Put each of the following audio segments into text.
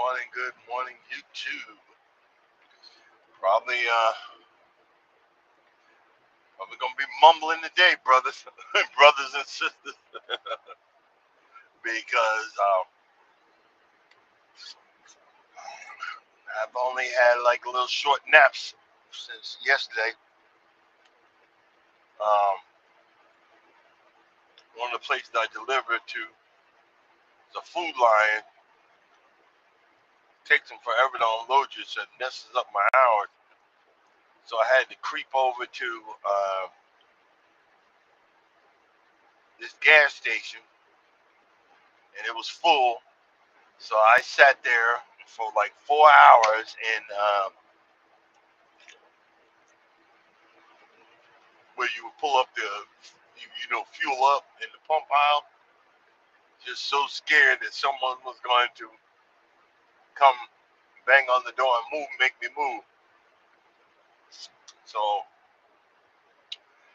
good morning, YouTube. Probably, probably gonna be mumbling today, brothers, brothers and sisters, because I've only had like little short naps since yesterday. Um, one of the places I deliver to, the Food Lion, takes them forever to unload you, so it messes up my hours. So I had to creep over to this gas station, and it was full. So I sat there for like 4 hours and where you would pull up fuel up in the pump aisle, just so scared that someone was going to come bang on the door and make me move. So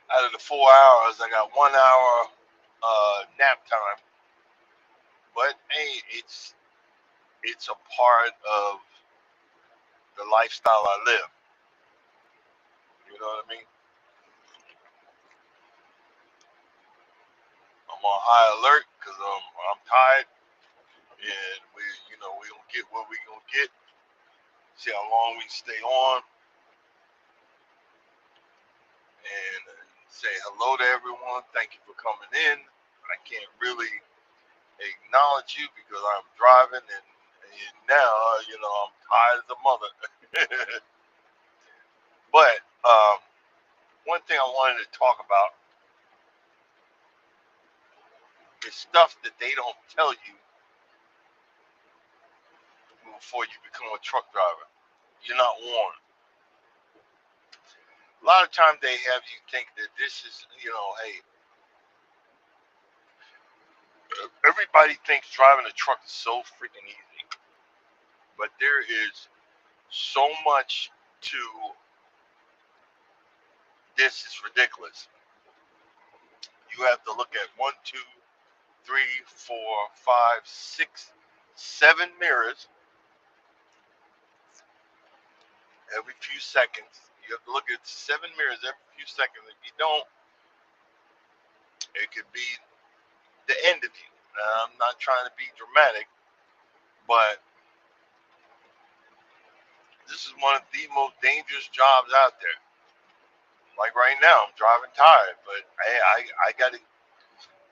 out of the 4 hours, I got 1 hour nap time. But hey, it's a part of the lifestyle I live. You know what I mean? I'm on high alert because I'm tired, and we gonna get what we gonna get. See how long we stay on, and say hello to everyone. Thank you for coming in. I can't really acknowledge you because I'm driving, and now I'm tired as a mother. But one thing I wanted to talk about is stuff that they don't tell you before you become a truck driver. You're not warned. A lot of times they have you think that this is, hey, everybody thinks driving a truck is so freaking easy, but there is so much to this. It's ridiculous. You have to look at one, two, three, four, five, six, 7 mirrors every few seconds. You have to look at 7 mirrors every few seconds. If you don't, it could be the end of you. Now, I'm not trying to be dramatic, but this is one of the most dangerous jobs out there. Like right now, I'm driving tired, but I got to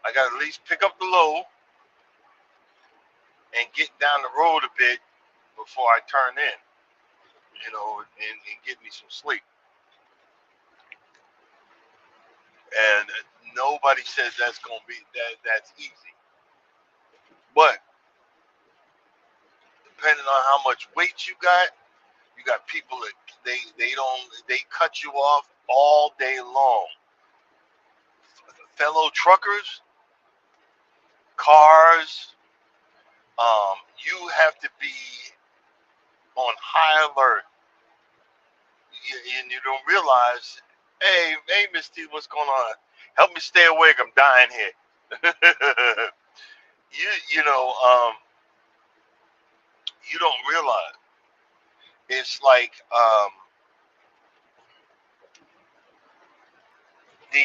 at least pick up the load and get down the road a bit before I turn in, and get me some sleep. And nobody says that's gonna be that's easy. But depending on how much weight you got people that they cut you off all day long. Fellow truckers, cars, you have to be on high alert. And you don't realize, hey, Miss T, what's going on? Help me stay awake. I'm dying here. you know, you don't realize it's like the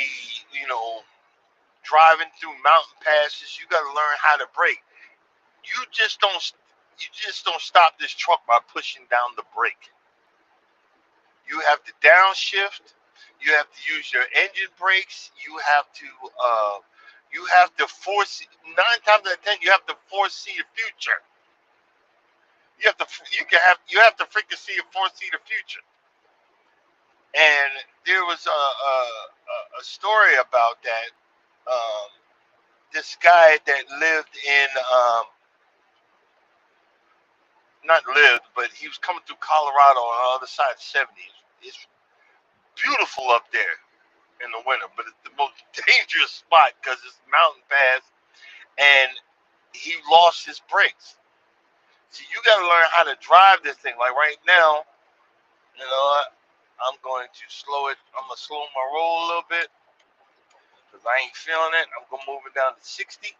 you know driving through mountain passes. You got to learn how to brake. You just don't you just don't stop this truck by pushing down the brake. You have to downshift. You have to use your engine brakes. You have to force 9 times out of 10. You have to foresee the future. You have to freaking see a foresee the future. And there was a story about that. Um, this guy that lived in not lived, but he was coming through Colorado on the other side of 70. It's beautiful up there in the winter, but it's the most dangerous spot because it's mountain pass, and he lost his brakes. See, you got to learn how to drive this thing. Like right now, you know what? I'm going to slow it. I'm gonna slow my roll a little bit because I ain't feeling it. I'm gonna move it down to 60,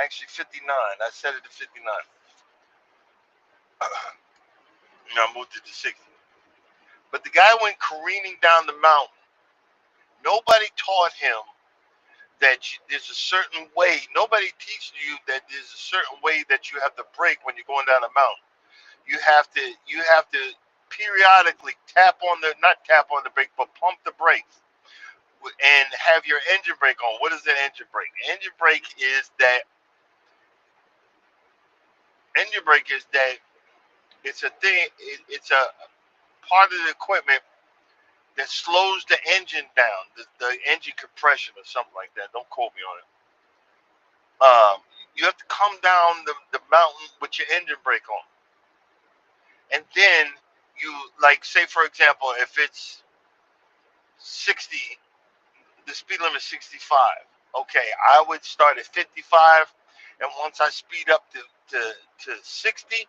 Actually, 59. I set it to 59. Now I moved it to 60. But the guy went careening down the mountain. Nobody taught him that there's a certain way. Nobody teaches you that there's a certain way that you have to brake when you're going down a mountain. You have to periodically not tap on the brake, but pump the brakes and have your engine brake on. What is an engine brake? Engine brake is that it's a thing. It's a part of the equipment that slows the engine down, the engine compression or something like that. Don't quote me on it. You have to come down the mountain with your engine brake on. And then you, like, say, for example, if it's 60, the speed limit is 65. Okay, I would start at 55, and once I speed up to 60,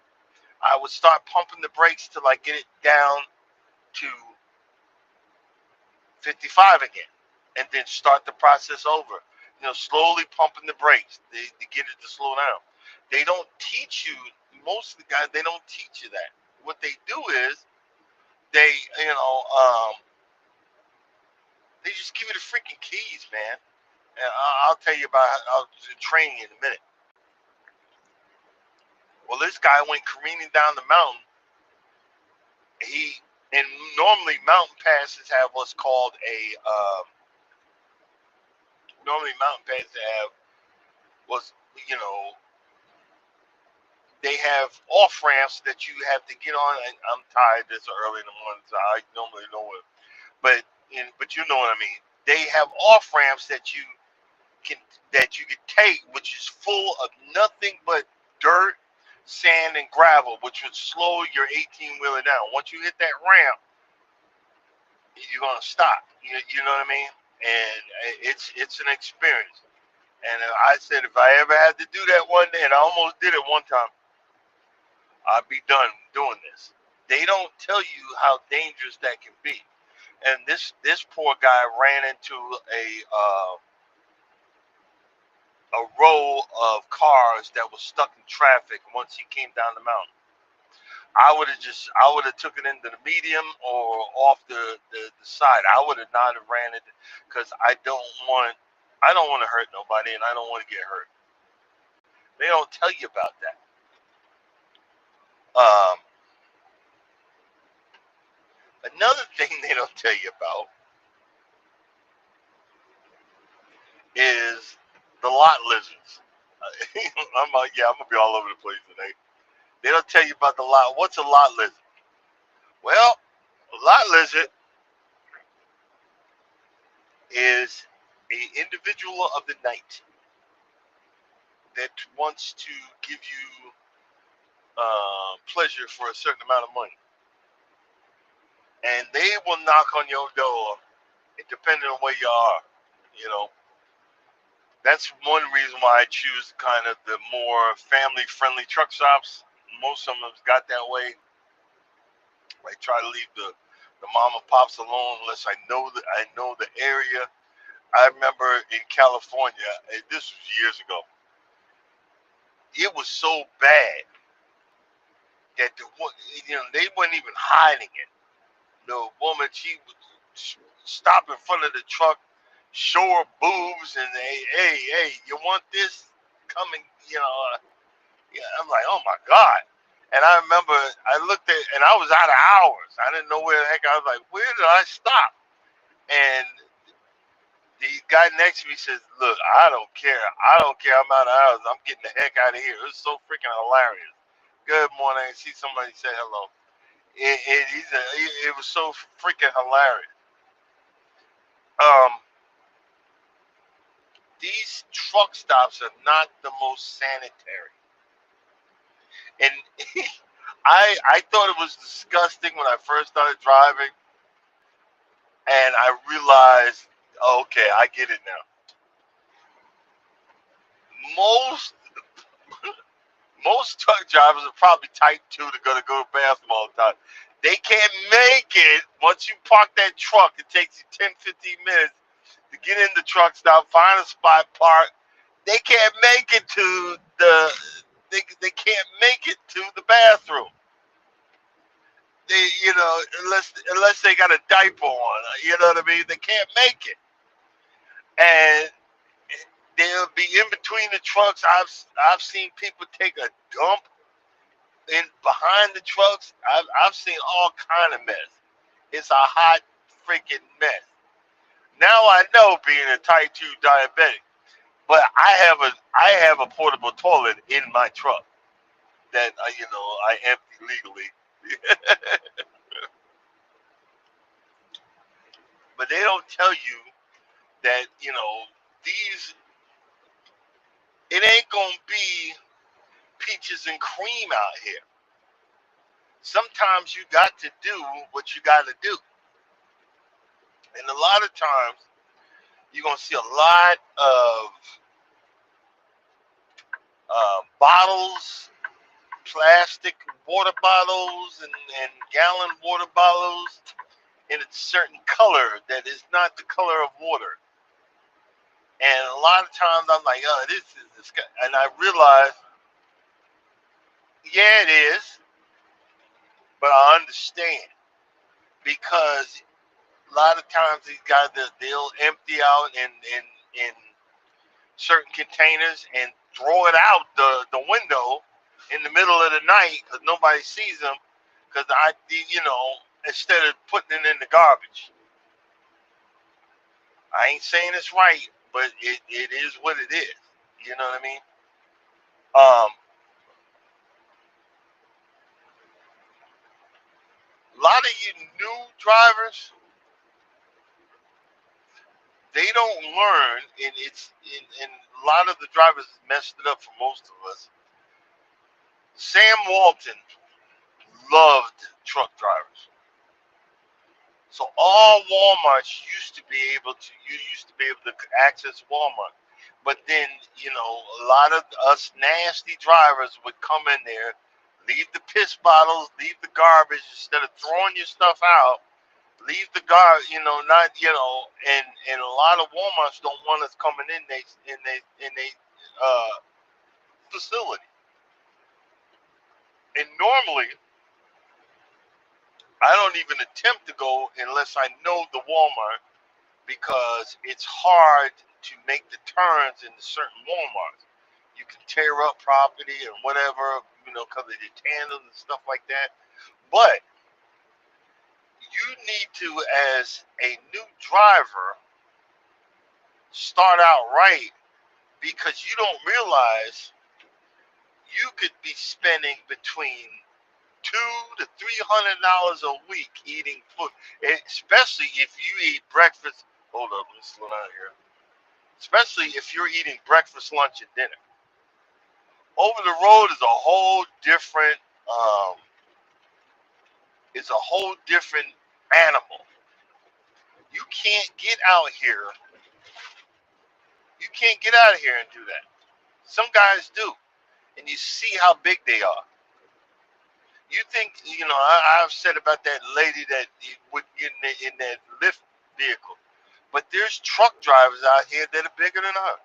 I would start pumping the brakes till I get it down to 55 again, and then start the process over. Slowly pumping the brakes to get it to slow down. They don't teach you. Most of the guys, they don't teach you that. What they do is they, they just give you the freaking keys, man. And I'll tell you about I'll train you in a minute. Well, this guy went careening down the mountain. And normally mountain passes have what's called they have off ramps that you have to get on. And I'm tired this early in the morning, so I normally know it, but you know what I mean. They have off ramps that you can take, which is full of nothing but dirt, sand, and gravel, which would slow your 18-wheeler down. Once you hit that ramp, you're gonna stop. You know what I mean? And it's an experience. And I said, if I ever had to do that one day, and I almost did it one time, I'd be done doing this. They don't tell you how dangerous that can be. And this poor guy ran into a row of cars that was stuck in traffic once he came down the mountain. I would have took it into the medium or off the side. I would have not have ran it, because I don't want to hurt nobody, and I don't want to get hurt. They don't tell you about that. Another thing they don't tell you about is the lot lizards. I'm gonna be all over the place today. They don't tell you about the lot. What's a lot lizard? Well, a lot lizard is an individual of the night that wants to give you pleasure for a certain amount of money, and they will knock on your door, depending on where you are. That's one reason why I choose kind of the more family-friendly truck stops. Most of them have got that way. I try to leave the mom and pops alone unless I know the area. I remember in California, this was years ago. It was so bad that they weren't even hiding it. The woman, she would stop in front of the truck, show her boobs, and hey, you want this? Come and I'm like, oh my God. And I remember I looked at, and I was out of hours. I didn't know where the heck I was. Like, where did I stop? And the guy next to me says, look, I don't care. I'm out of hours. I'm getting the heck out of here. It was so freaking hilarious. Good morning. I see somebody say hello. It was so freaking hilarious. These truck stops are not the most sanitary. And I thought it was disgusting when I first started driving, and I realized, okay, I get it now. Most truck drivers are probably type 2 to go to the bathroom all the time. They can't make it. Once you park that truck, it takes you 10, 15 minutes to get in the truck stop, find a spot, park. They can't make it to they can't make it to the bathroom. They, unless they got a diaper on, you know what I mean. They can't make it, and they'll be in between the trucks. I've seen people take a dump in behind the trucks. I've seen all kind of mess. It's a hot freaking mess. Now I know, being a type 2 diabetic, but I have a portable toilet in my truck that I empty legally. But they don't tell you that these it ain't gonna be peaches and cream out here. Sometimes you got to do what you got to do, and a lot of times you're gonna see a lot of bottles, plastic water bottles, and gallon water bottles in a certain color that is not the color of water. And a lot of times I'm like, oh, this is this guy, and I realize, yeah, it is, but I understand because a lot of times these guys they'll empty out in certain containers and throw it out the window in the middle of the night because nobody sees them. Because instead of putting it in the garbage, I ain't saying it's right, but it is what it is. You know what I mean? Um, a lot of you new drivers, they don't learn, and and a lot of the drivers messed it up for most of us. Sam Walton loved truck drivers. So all Walmarts you used to be able to access Walmart. But then, a lot of us nasty drivers would come in there, leave the piss bottles, leave the garbage instead of throwing your stuff out, leave the not, and a lot of Walmarts don't want us coming in they facility. And normally I don't even attempt to go unless I know the Walmart because it's hard to make the turns in certain Walmarts. You can tear up property and whatever, because of the tandems and stuff like that. But you need to, as a new driver, start out right because you don't realize you could be spending between $200 to $300 a week eating food, especially if you eat breakfast. Hold up, let me slow down here. Especially if you're eating breakfast, lunch, and dinner. Over the road is a whole different. Um, it's a whole different animal. You can't get out here. You can't get out of here and do that. Some guys do, and you see how big they are. You think I've said about that lady that would get in that lift vehicle, but there's truck drivers out here that are bigger than her.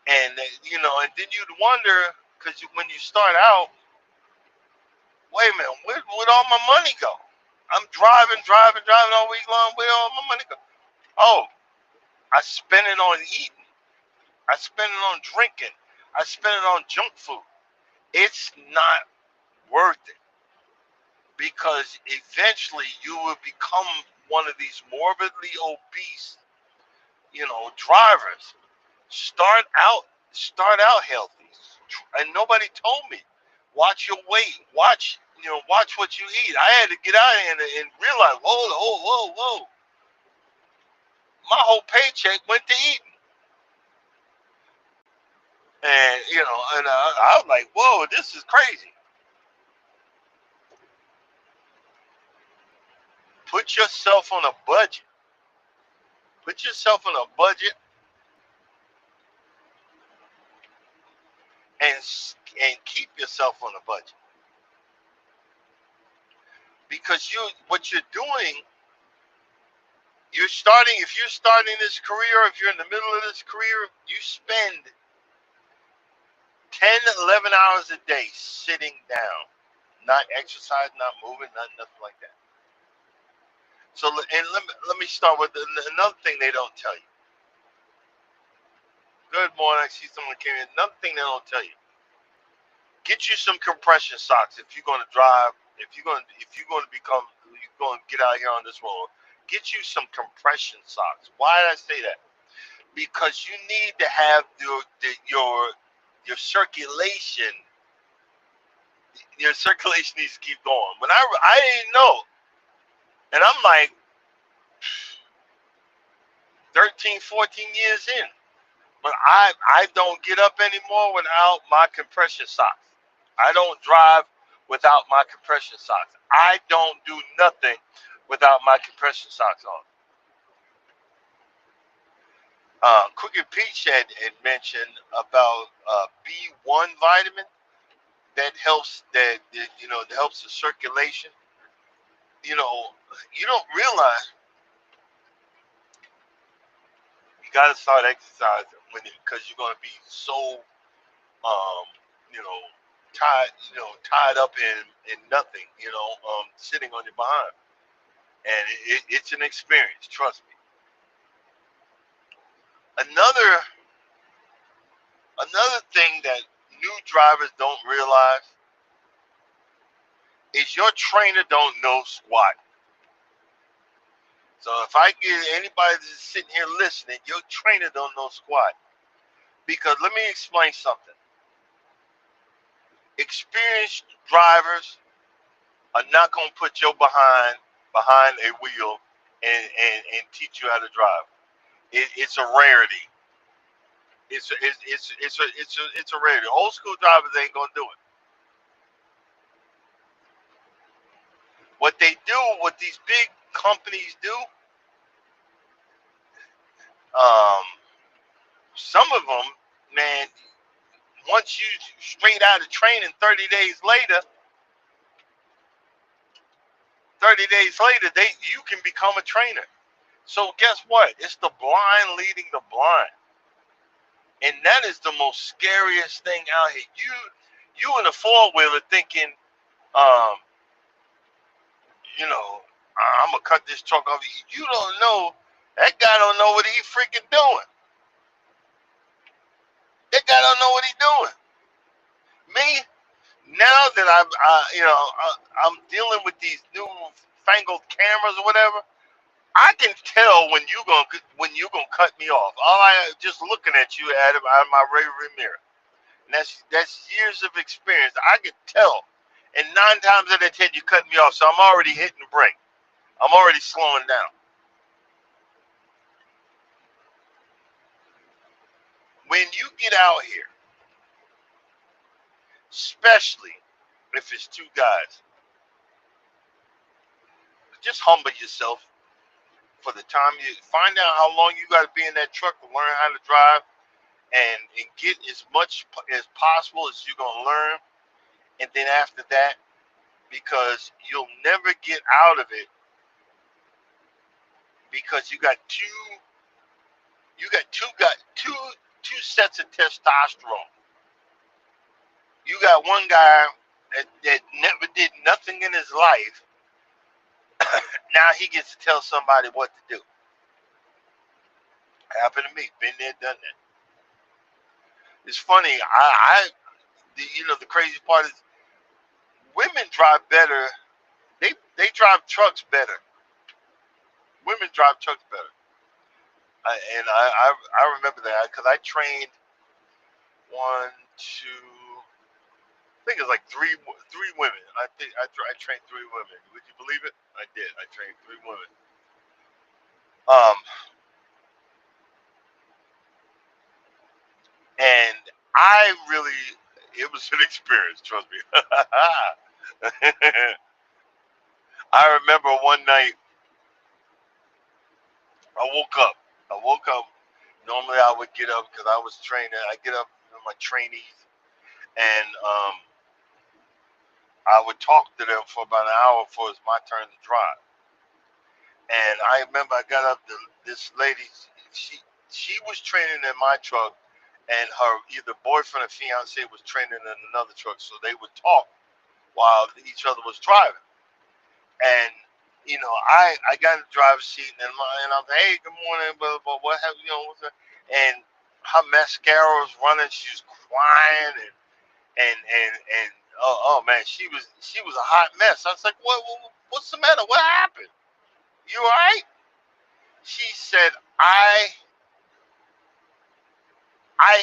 And and then you'd wonder because when you start out, wait a minute, where'd all my money go? I'm driving all week long. Where all my money go? Oh, I spend it on eating. I spend it on drinking. I spend it on junk food. It's not worth it because eventually you will become one of these morbidly obese, drivers. Start out, start out healthy, and nobody told me. Watch your weight. Watch what you eat. I had to get out of here and realize, whoa. My whole paycheck went to eating. And, I was like, whoa, this is crazy. Put yourself on a budget. Put yourself on a budget and keep yourself on a budget. Because what you're doing, if you're starting this career, if you're in the middle of this career, you spend 10, 11 hours a day sitting down, not exercising, not moving, nothing like that. So, and let me start with another thing they don't tell you. Good morning. I see someone came in. Another thing they don't tell you. Get you some compression socks if you're going to drive. If you're going to get out here on this road. Get you some compression socks. Why did I say that? Because you need to have your circulation. Your circulation needs to keep going. When I didn't know, and I'm like 13, 14 years in, but I don't get up anymore without my compression socks. I don't drive without my compression socks. I don't do nothing without my compression socks on. Cricket Peach had mentioned about B1 vitamin that helps that helps the circulation. You know, you don't realize you got to start exercising because you're going to be so um, you know tied up in nothing. Sitting on your behind, and it's an experience. Trust me. Another thing that new drivers don't realize is your trainer don't know squat. So if I get anybody that's sitting here listening, your trainer don't know squat. Because let me explain something. Experienced drivers are not gonna put your behind a wheel and teach you how to drive. It's a rarity. It's a rarity. Old school drivers ain't gonna do it. What they do, what these big companies do, um, some of them, man, once you straight out of training, 30 days later, you can become a trainer. So guess what? It's the blind leading the blind, and that is the most scariest thing out here. You in a four wheeler thinking, um, I'm gonna cut this truck off. You don't know that guy don't know what he freaking doing. That guy don't know what he's doing. Me, now that I'm dealing with these new fangled cameras or whatever, I can tell when you gonna cut me off. All I just looking at you out of my rearview mirror, and that's years of experience. I can tell, and 9 times out of 10 you cut me off, so I'm already hitting the brake. I'm already slowing down. When you get out here, especially if it's two guys, just humble yourself for the time. You find out how long you got to be in that truck to learn how to drive, and get as much as possible as you're gonna learn. And then after that, because you'll never get out of it, because you got two sets of testosterone. You got one guy that never did nothing in his life. Now he gets to tell somebody what to do. Happened to me. Been there, done that. It's funny. The crazy part is women drive better. They drive trucks better. Women drive trucks better. I remember that because I trained one, two, I think it was like three women. I trained 3 women. Would you believe it? I did. I trained 3 women. Um, and it was an experience. Trust me. I remember one night I woke up. I woke up. Normally I would get up because I was training. I get up with my trainees, and I would talk to them for about an hour before it's my turn to drive. And I remember I got up to this lady. She was training in my truck, and her either boyfriend or fiance was training in another truck, so they would talk while each other was driving. And I got in the driver's seat, and I'm like, hey, good morning, but what have what's that? And her mascara was running. She was crying, and oh man, she was a hot mess. I was like, what's the matter? What happened? You all right? She said, I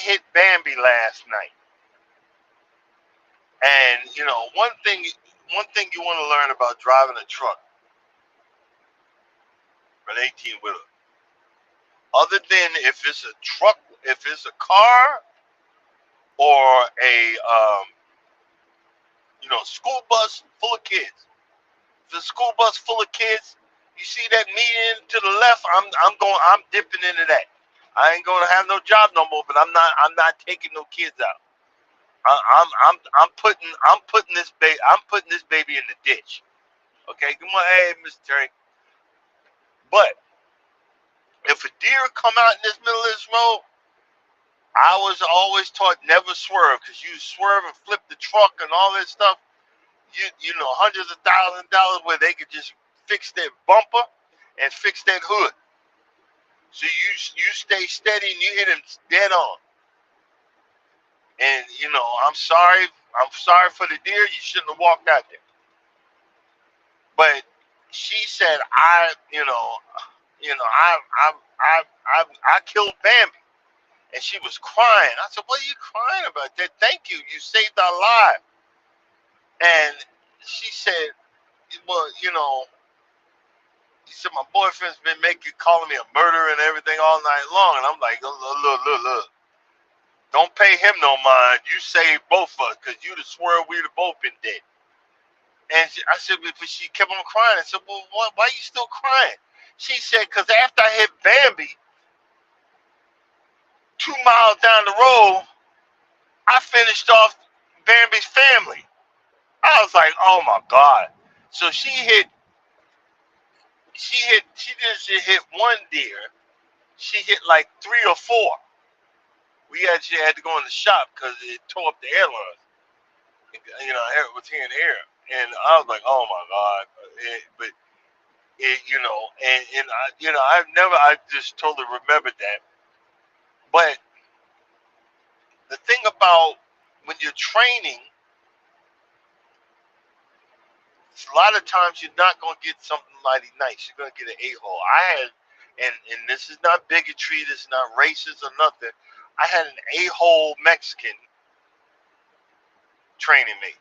hit Bambi last night, and one thing you want to learn about driving a truck, an 18-wheeler, other than if it's a truck, if it's a car or a school bus full of kids. If it's a school bus full of kids, you see that median to the left, I'm dipping into that. I ain't gonna have no job no more, but I'm not taking no kids out. I'm putting this baby in the ditch. Okay, come on, hey, Mr. Terry. But if a deer come out in this middle of this road, I was always taught never swerve, because you swerve and flip the truck and all that stuff. Hundreds of thousands of dollars where they could just fix that bumper and fix that hood. So you stay steady and you hit him dead on. And I'm sorry. I'm sorry for the deer. You shouldn't have walked out there. But she said, I killed Bambi, and she was crying. I said, what are you crying about? That thank you. You saved our life. And she said, well, he said, my boyfriend's been calling me a murderer and everything all night long. And I'm like, look. Don't pay him no mind. You saved both of us, because you'd have swear we'd have both been dead. And I said, but she kept on crying. I said, well, why are you still crying? She said, because after I hit Bambi, 2 miles down the road, I finished off Bambi's family. I was like, oh my God. So she didn't hit one deer. She hit like 3 or 4. We actually had to go in the shop because it tore up the airlines. It was here and there. And I was like, oh my God. I just totally remembered that. But the thing about when you're training, a lot of times you're not going to get something mighty nice. You're going to get an a-hole. And this is not bigotry, this is not racist or nothing. I had an a-hole Mexican training me.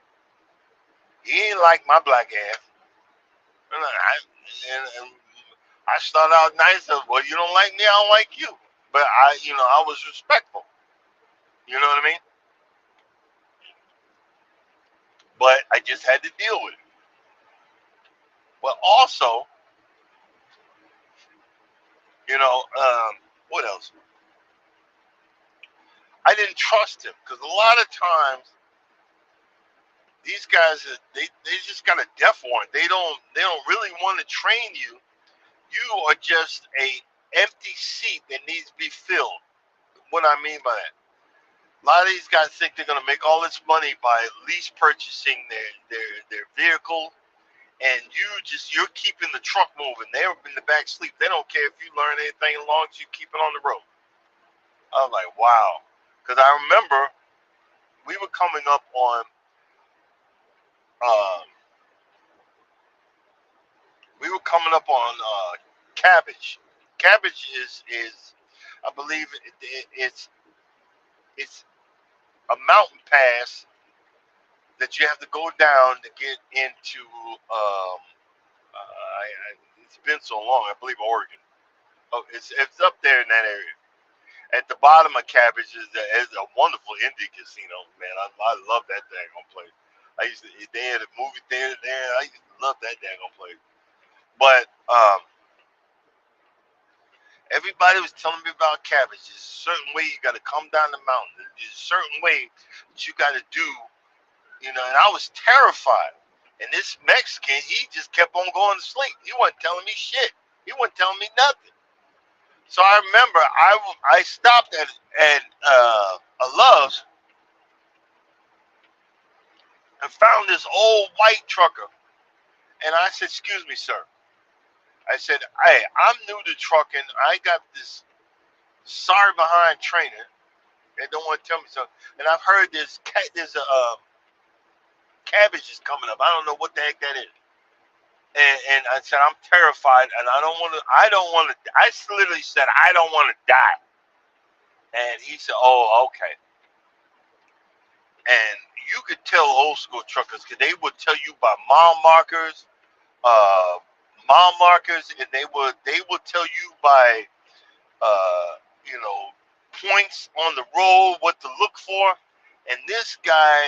He ain't like my black ass. And I started out nice. Well, you don't like me, I don't like you. But I was respectful. You know what I mean? But I just had to deal with it. But also, what else? I didn't trust him, because a lot of times these guys they just got a death warrant. They don't really want to train you. You are just a empty seat that needs to be filled. What I mean by that? A lot of these guys think they're gonna make all this money by lease purchasing their vehicle, and you're keeping the truck moving. They're in the back sleep. They don't care if you learn anything as long as you keep it on the road. I was like, wow, because I remember we were coming up on uh, Cabbage. Cabbage is I believe it's a mountain pass that you have to go down to get into. It's been so long. I believe Oregon. Oh, it's up there in that area. At the bottom of Cabbage is a wonderful indie casino. Man, I love that daggone place. They had a movie theater there. I used to love that daggone place. But everybody was telling me about Cabbage. There's a certain way you got to come down the mountain. There's a certain way that you got to do, and I was terrified. And this Mexican, he just kept on going to sleep. He wasn't telling me shit. He wasn't telling me nothing. So I remember I stopped at a Love's and found this old white trucker, and I said, "Excuse me, sir." I said, "Hey, I'm new to trucking. I got this sorry behind trainer. They don't want to tell me something, and I've heard there's a cabbage is coming up. I don't know what the heck that is." And I said, "I'm terrified, and I don't want to. I don't want to." I literally said, "I don't want to die." And he said, "Oh, okay." And you could tell old school truckers because they would tell you by uh, mile markers, and they would tell you by uh, you know points on the road what to look for. And this guy,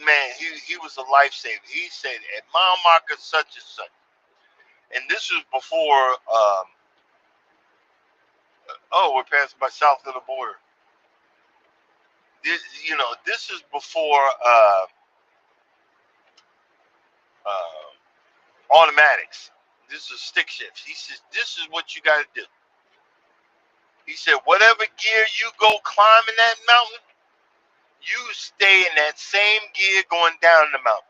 man, he was a lifesaver. He said at mile marker such and such, and this was before. Oh, we're passing by south of the border. This is before automatics. This is stick shifts. He says, "This is what you got to do." He said, "Whatever gear you go climbing that mountain, you stay in that same gear going down the mountain."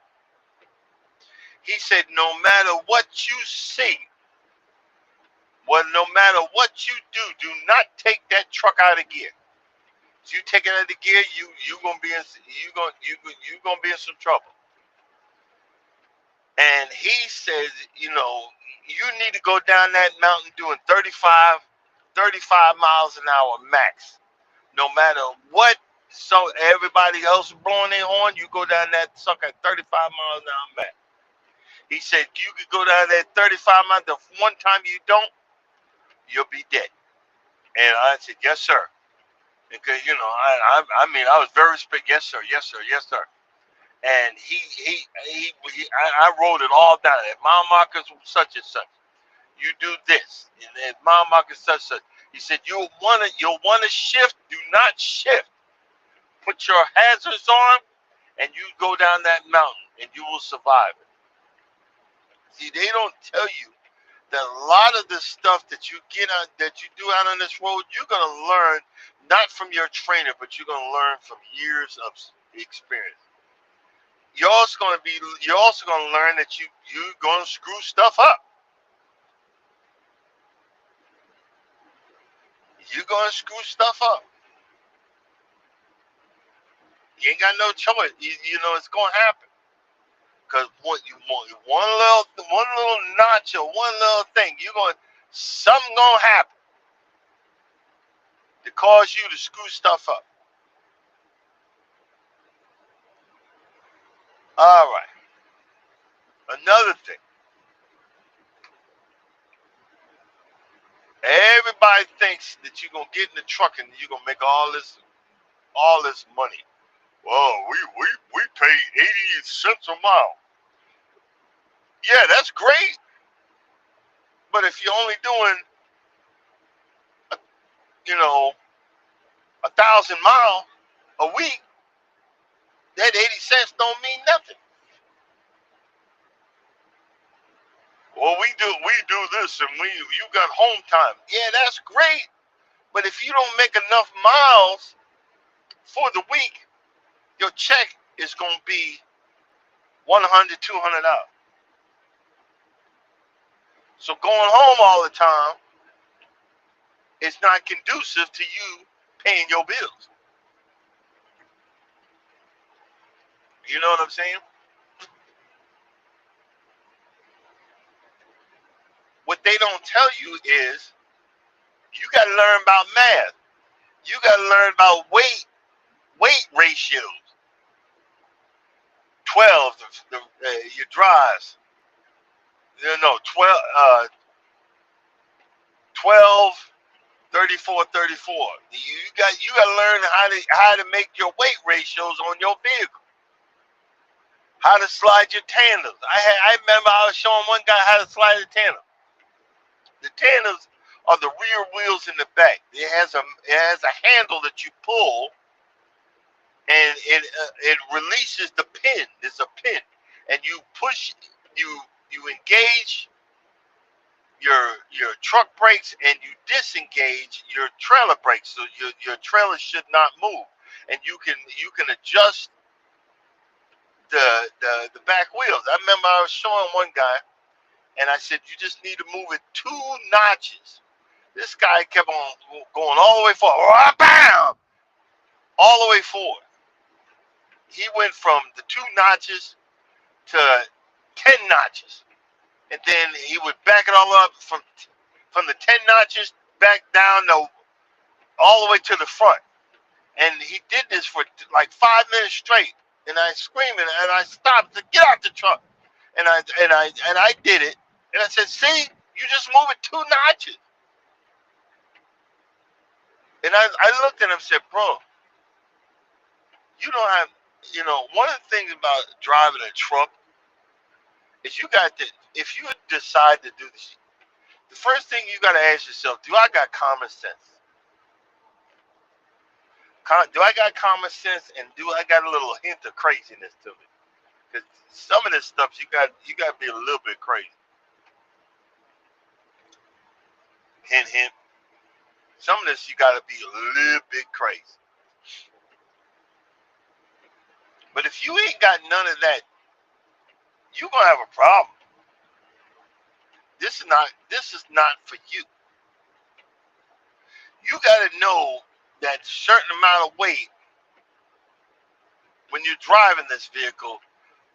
He said, "No matter what you see, no matter what you do not take that truck out of gear. If you take it out of the gear, you gonna be in you gonna be in some trouble." And he says, you need to go down that mountain doing 35 miles an hour max. No matter what, so everybody else blowing their horn, you go down that sucker at 35 miles an hour max. He said, you could go down that 35 miles. The one time you don't, you'll be dead. And I said, yes, sir. Because, I was very strict. Yes, sir. Yes, sir. Yes, sir. And I wrote it all down. At mile markers such and such, you do this. And at mile markers such and such, he said you'll wanna shift. Do not shift. Put your hazards on, and you go down that mountain, and you will survive it. See, they don't tell you that a lot of the stuff that you do out on this road, you're gonna learn not from your trainer, but you're gonna learn from years of experience. You're also gonna learn that you're gonna screw stuff up. You're gonna screw stuff up. You ain't got no choice. It's gonna happen. Cause what you want, one little notch or one little thing, something gonna happen to cause you to screw stuff up. All right. Another thing. Everybody thinks that you're gonna get in the truck and you're gonna make all this money. Well, we pay 80 cents a mile. Yeah, that's great. But if you're only doing, you know, 1,000 miles a week, that 80 cents don't mean nothing. Well, we do this, and you got home time. Yeah, that's great. But if you don't make enough miles for the week, your check is gonna be 100, $200. So going home all the time is not conducive to you paying your bills. You know what I'm saying? What they don't tell you is you got to learn about math. You got to learn about weight ratios. 12, your drives. No, 12, 12, 34, 34. You got to learn how to make your weight ratios on your vehicle. How to slide your tandems. I remember I was showing one guy how to slide a tandem. The tandems are the rear wheels in the back. It has a handle that you pull, and it releases the pin. There's a pin, and you push, you engage your truck brakes and you disengage your trailer brakes, so your trailer should not move, and you can adjust the back wheels. I remember I was showing one guy, and I said you just need to move it 2 notches. This guy kept on going all the way forward, bam, all the way forward. He went from the 2 notches to 10 notches, and then he would back it all up from the 10 notches back down all the way to the front. And he did this for like 5 minutes straight. And I screaming, and I stopped to get out the truck. And I did it. And I said, "See, you just move it 2 notches." And I looked at him and said, "Bro, you don't have, one of the things about driving a truck is you got to, if you decide to do this, the first thing you got to ask yourself, do I got common sense? Do I got common sense, and do I got a little hint of craziness to me? Because some of this stuff you got to be a little bit crazy. Hint, hint. Some of this you got to be a little bit crazy. But if you ain't got none of that, you're gonna have a problem. This is not for you. You got to know that certain amount of weight when you're driving this vehicle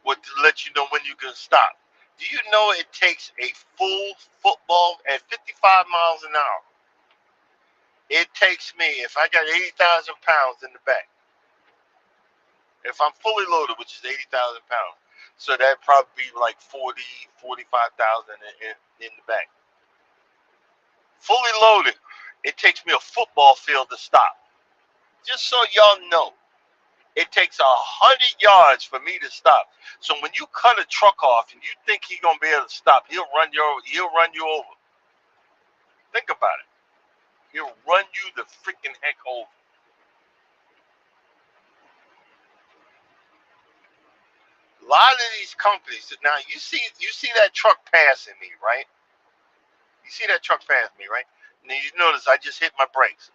would let you know when you can stop. Do you know it takes a full football at 55 miles an hour? It takes me, if I got 80,000 pounds in the back, if I'm fully loaded, which is 80,000 pounds, so that'd probably be like 45,000 in the back. Fully loaded, it takes me a football field to stop. Just so y'all know, it takes 100 yards for me to stop. So when you cut a truck off and you think he's gonna be able to stop, he'll run you over. Think about it. He'll run you the freaking heck over. A lot of these companies, now you see that truck passing me, right? You see that truck passing me, right? Now you notice I just hit my brakes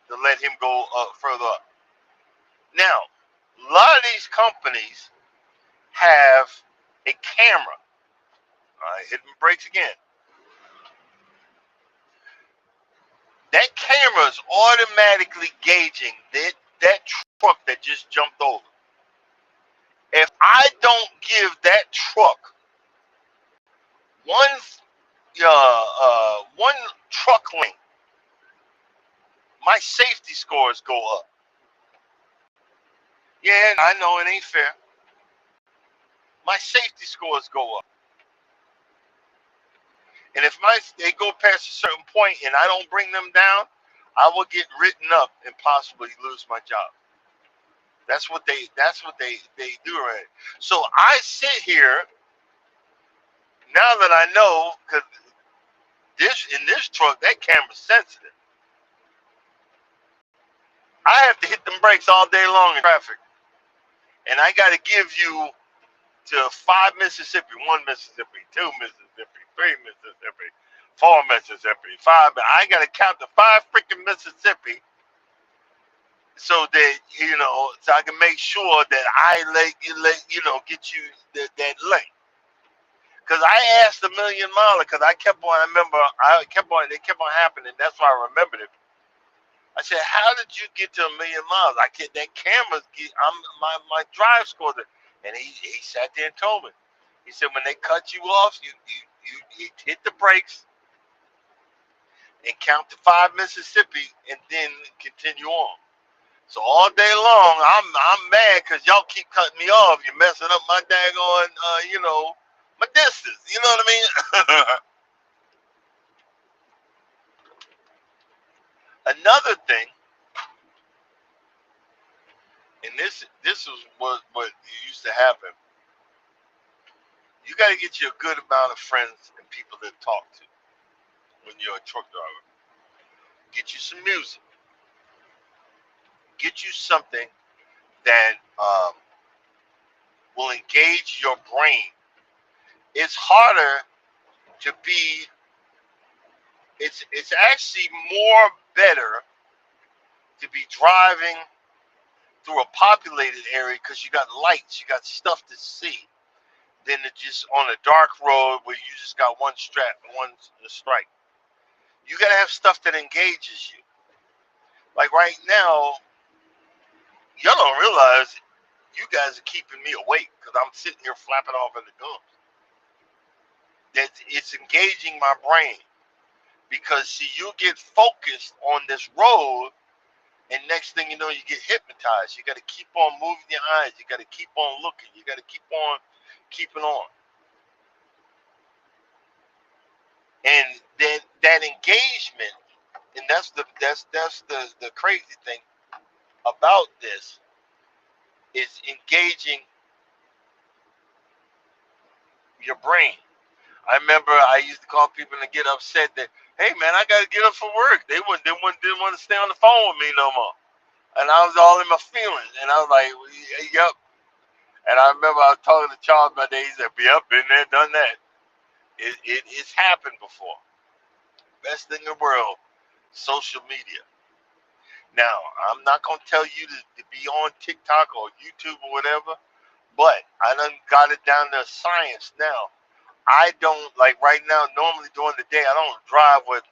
to let him go further up. Now, a lot of these companies have a camera. I hit my brakes again. That camera is automatically gauging that truck that just jumped over. If I don't give that truck one truck length, my safety scores go up. Yeah, I know it ain't fair. My safety scores go up. And if they go past a certain point and I don't bring them down, I will get written up and possibly lose my job. That's what they do, right? So I sit here now that I know, because in this truck that camera's sensitive. I have to hit them brakes all day long in traffic, and I got to give you to 5 Mississippi, 1 Mississippi, 2 Mississippi, 3 Mississippi, 4 Mississippi, 5. I got to count to 5 freaking Mississippi, so that so I can make sure that I get you that link. Because I asked $1 Million Miler, because they kept on happening. That's why I remembered it. I said, "How did you get to 1 million miles? That camera's my drive score." And he sat there and told me. He said, "When they cut you off, you hit the brakes and count to 5 Mississippi, and then continue on." So all day long, I'm mad because y'all keep cutting me off. You're messing up my daggone, my distance. You know what I mean? Another thing, and this was what used to happen. You got to get you a good amount of friends and people to talk to when you're a truck driver. Get you some music. Get you something that will engage your brain. It's harder to be It's actually more better to be driving through a populated area because you got lights, you got stuff to see, than to just on a dark road where you just got one strike. You gotta have stuff that engages you. Like right now, y'all don't realize you guys are keeping me awake because I'm sitting here flapping off in the gums. That it's engaging my brain because see, you get focused on this road, and next thing you know, you get hypnotized. You got to keep on moving your eyes. You got to keep on looking. You got to keep on keeping on. And then that engagement, and that's the crazy thing about this is engaging your brain. I remember I used to call people to get upset that, hey man, I got to get up for work. Didn't want to stay on the phone with me no more. And I was all in my feelings, and I was like, yep. And I remember I was talking to Charles my day. He said, yep, been there, done that. It's happened before. Best thing in the world, social media. Now, I'm not gonna tell you to be on TikTok or YouTube or whatever, but I done got it down to science now. I don't like right now. Normally during the day, I don't drive with.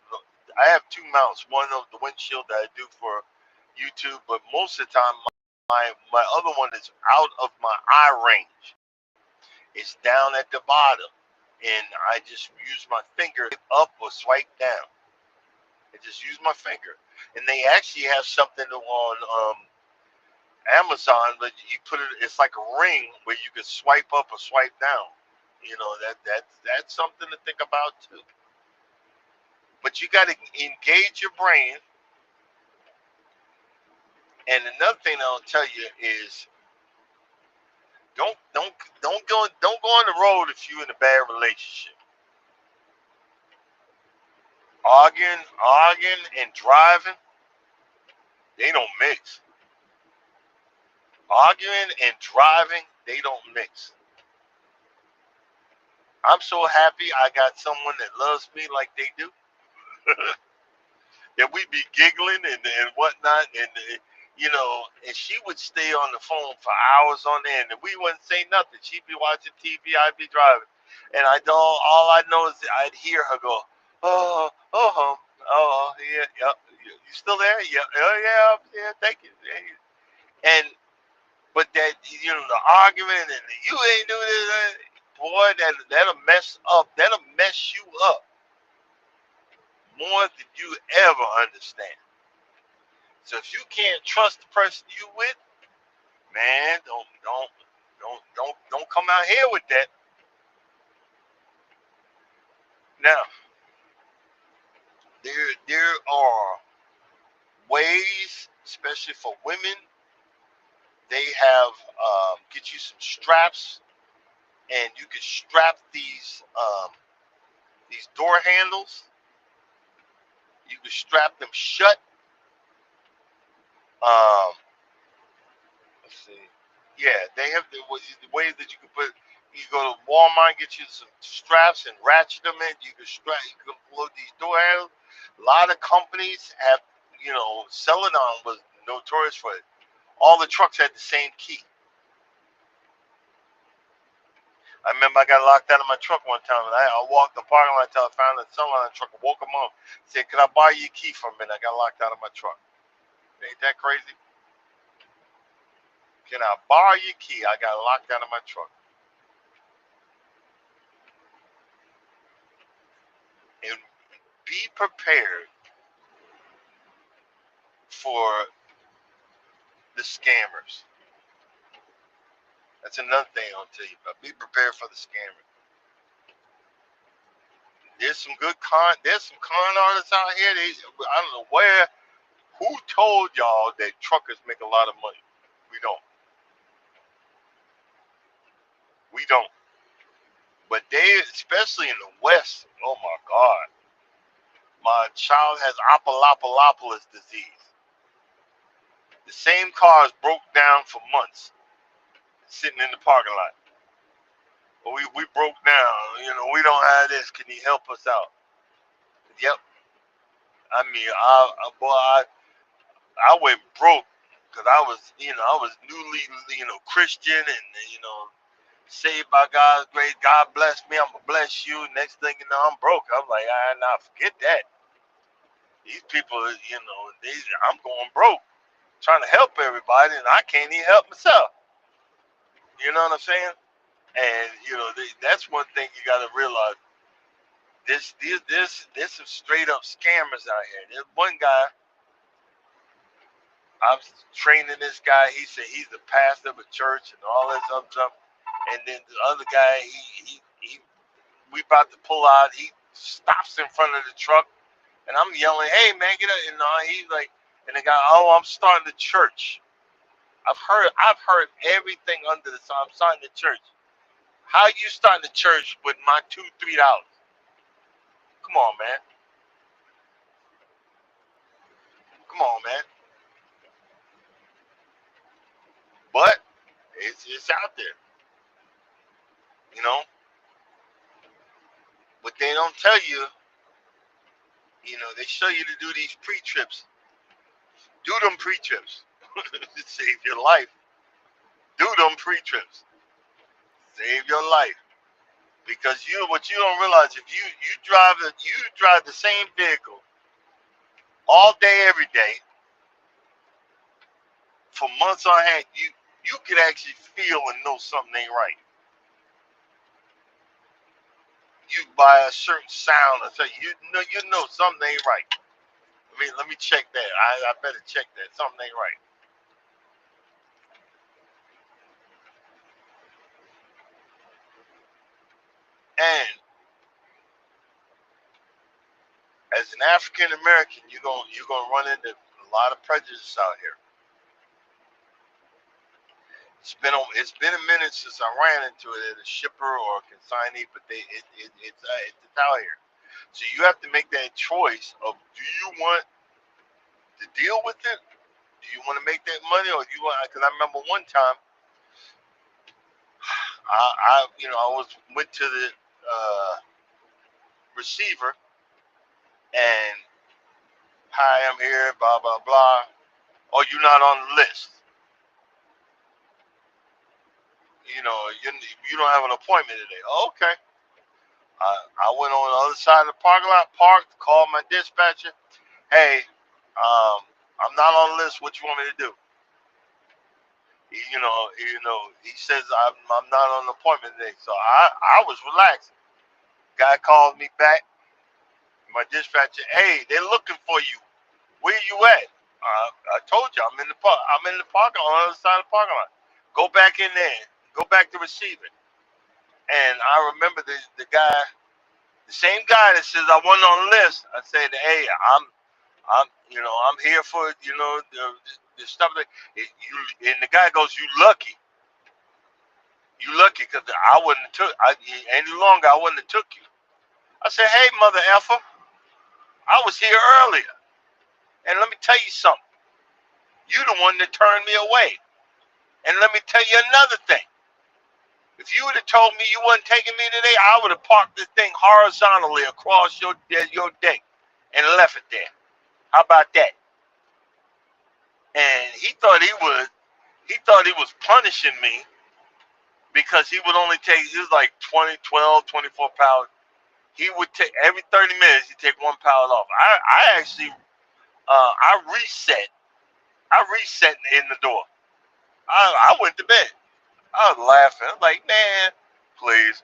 I have two mounts. One of the windshield that I do for YouTube, but most of the time, my other one is out of my eye range. It's down at the bottom, and I just use my finger up or swipe down. I just use my finger, and they actually have something on Amazon, but you put it. It's like a ring where you can swipe up or swipe down. You know that's something to think about too. But you got to engage your brain. And another thing I'll tell you is don't go on the road if you're in a bad relationship. Arguing and driving, they don't mix. Arguing and driving, they don't mix. I'm so happy I got someone that loves me like they do. That we be giggling and whatnot, and she would stay on the phone for hours on end, and we wouldn't say nothing. She'd be watching TV, I'd be driving, and all I know is that I'd hear her go, oh, oh, yeah, yep, you still there? Yeah, oh, yeah, yeah, thank you. And but that the argument and you ain't doing this, boy, that'll mess you up more than you ever understand. So if you can't trust the person you with, man, don't come out here with that. Now, there are ways, especially for women, they have get you some straps, and you can strap these door handles. You can strap them shut. Um, let's see. Yeah, they have the ways that you can put. You go to Walmart, get you some straps and ratchet them in. You can load these door handles. A lot of companies have, Celadon was notorious for it. All the trucks had the same key. I remember I got locked out of my truck one time, and I walked the parking lot until I found a Celadon truck. I woke him up, said, "Can I borrow your key for a minute? I got locked out of my truck." Ain't that crazy? Can I borrow your key? I got locked out of my truck. And be prepared for the scammers. That's another thing I'll tell you about. Be prepared for the scammer. There's some con artists out here. I don't know who told y'all that truckers make a lot of money. We don't. We don't. But especially in the West, oh my God. My child has Apollopolis disease. The same cars broke down for months, sitting in the parking lot. We broke down. We don't have this. Can you help us out? Yep. I mean, I went broke because I was newly, Christian and, saved by God's grace. God bless me. I'm gonna bless you. Next thing you know, I'm broke. I'm like, nah, forget that. These people, I'm going broke, trying to help everybody, and I can't even help myself. You know what I'm saying? And that's one thing you got to realize. There's some straight up scammers out here. There's one guy. I was training this guy. He said he's the pastor of a church and all this other stuff. And then the other guy, he we about to pull out. He stops in front of the truck, and I'm yelling, "Hey man, get up!" And he's like, and the guy, "Oh, I'm starting the church. I've heard everything under the sun. I'm starting the church. How you starting the church with my $2-3? Come on, man. Come on, man." But it's out there, you know. What they don't tell you, they show you to do these pre-trips. Do them pre-trips. Save your life. Do them pre-trips. Save your life. Because what you don't realize, if you drive the same vehicle all day, every day, for months on hand, you could actually feel and know something ain't right. You by a certain sound or something, you know something ain't right. Let me check that. I better check that. Something ain't right. And as an African American, you're gonna run into a lot of prejudice out here. It's been a minute since I ran into it at a shipper or a consignee, but it's out here. So you have to make that choice of, do you want to deal with it? Do you want to make that money, or do you want? Because I remember one time, went to the receiver, and, "Hi, I'm here, blah blah blah. Oh, you're not on the list. You don't have an appointment today." "Oh, okay." I went on the other side of the parking lot, parked, called my dispatcher. "Hey, I'm not on the list. What you want me to do?" He says I'm not on an appointment today. So I was relaxed. Guy calls me back. My dispatcher, "Hey, they're looking for you. Where you at?" I told you I'm in the park. I'm in the parking lot, on the other side of the parking lot. Go back in there. Go back to receiving. And I remember the guy, the same guy that says I wasn't on the list. I said, "Hey, I'm here for the stuff that you." And the guy goes, "You lucky. You lucky, because I wouldn't have took any longer. I wouldn't have took you." I said, "Hey, mother effer, I was here earlier, and let me tell you something. You the one that turned me away. And let me tell you another thing. If you would have told me you wasn't taking me today, I would have parked this thing horizontally across your deck and left it there. How about that?" And he thought he was punishing me, because he would only take, he was like 20, 12, 24 pounds. He would take every 30 minutes. He'd take one pallet off. I actually, I reset. I reset in the door. I went to bed. I was laughing. I'm like, "Man, please."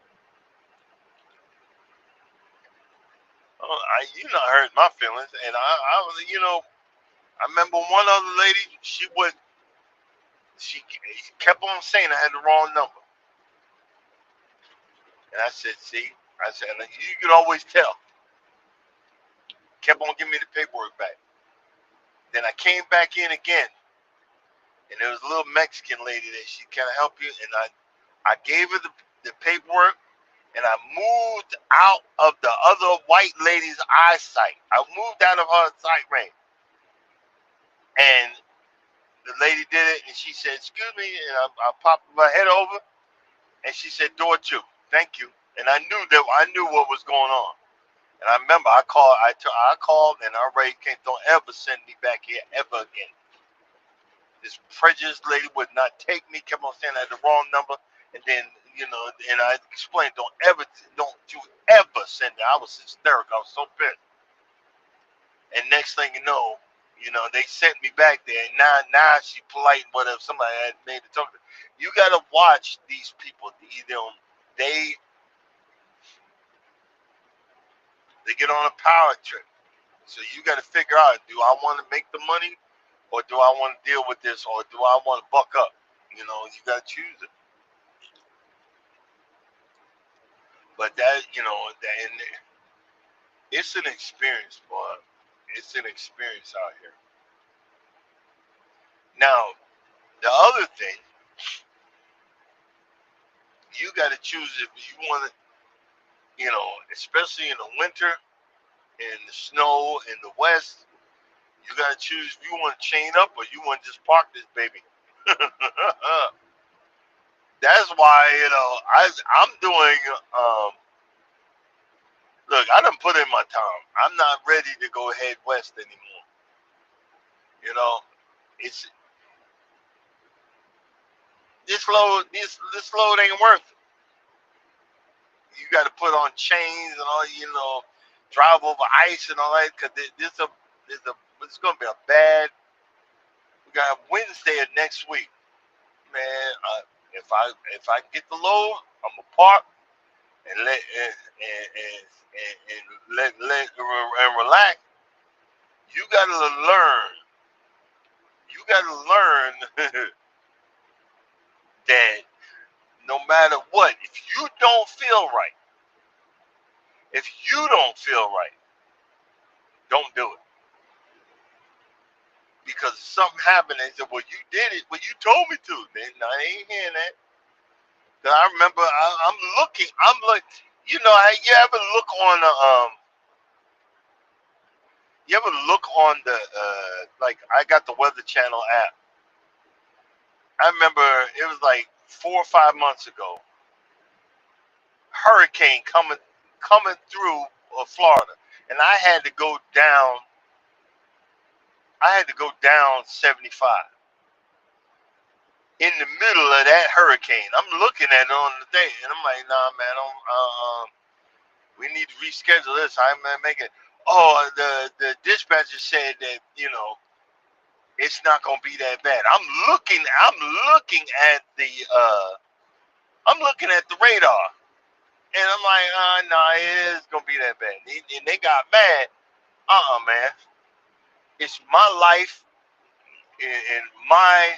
You not hurt my feelings. And I was, I remember one other lady. She kept on saying I had the wrong number, and I said, "See," I said, "You could always tell." Kept on giving me the paperwork back. Then I came back in again, and there was a little Mexican lady that she, "Can I help you?" And I gave her the paperwork, and I moved out of the other white lady's eyesight. I moved out of her sight range, and the lady did it, and she said, "Excuse me," and I popped my head over, and she said, "Door two, thank you." And I knew what was going on. And I remember I called, and I already can't, don't ever send me back here ever again. This prejudiced lady would not take me, kept on saying I had the wrong number. And then, and I explained, don't you ever send it. I was hysterical. I was so pissed. And next thing they sent me back there. And now she polite, whatever. Somebody had made the talk. You got to watch these people. They they get on a power trip. So you got to figure out: do I want to make the money, or do I want to deal with this, or do I want to buck up? You got to choose it. But and it's an experience, boy. It's an experience out here. Now, the other thing, you got to choose if you want to, especially in the winter, in the snow, in the west, you got to choose if you want to chain up or you want to just park this baby. That's why, I'm doing, look, I done put in my time. I'm not ready to go head west anymore. You know, it's, this load ain't worth it. You got to put on chains and all, drive over ice and all that, because it's going to be a bad. We got Wednesday of next week, man. If I get the load, I'm gonna park and let and relax. You gotta learn. You gotta learn that no matter what, if you don't feel right, don't do it. Because something happened, they said, "Well, you did it. Well, you told me to." Then I ain't hearing that. 'Cause I remember I'm looking. I'm like, you ever look on the You ever look on the like I got the Weather Channel app. I remember it was like 4 or 5 months ago. Hurricane coming through Florida, and I had to go down. I had to go down 75 in the middle of that hurricane. I'm looking at it on the day, and I'm like, nah, man, we need to reschedule this. I'm making. Oh, the dispatcher said that it's not gonna be that bad. I'm looking at the radar, and I'm like, no, it is gonna be that bad. And they got mad. Man, it's my life and my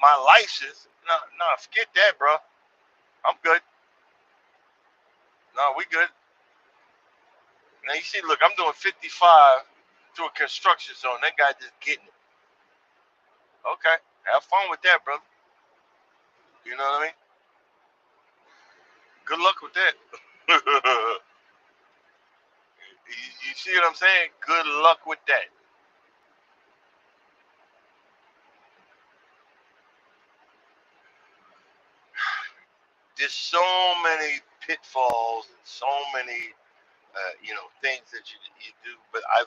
my license. No, no, forget that, bro. I'm good. No, we good. Now you see, look, I'm doing 55 through a construction zone. That guy just getting it. Okay, have fun with that, brother. You know what I mean? Good luck with that. You see what I'm saying? Good luck with that. There's so many pitfalls and so many things that you do. But I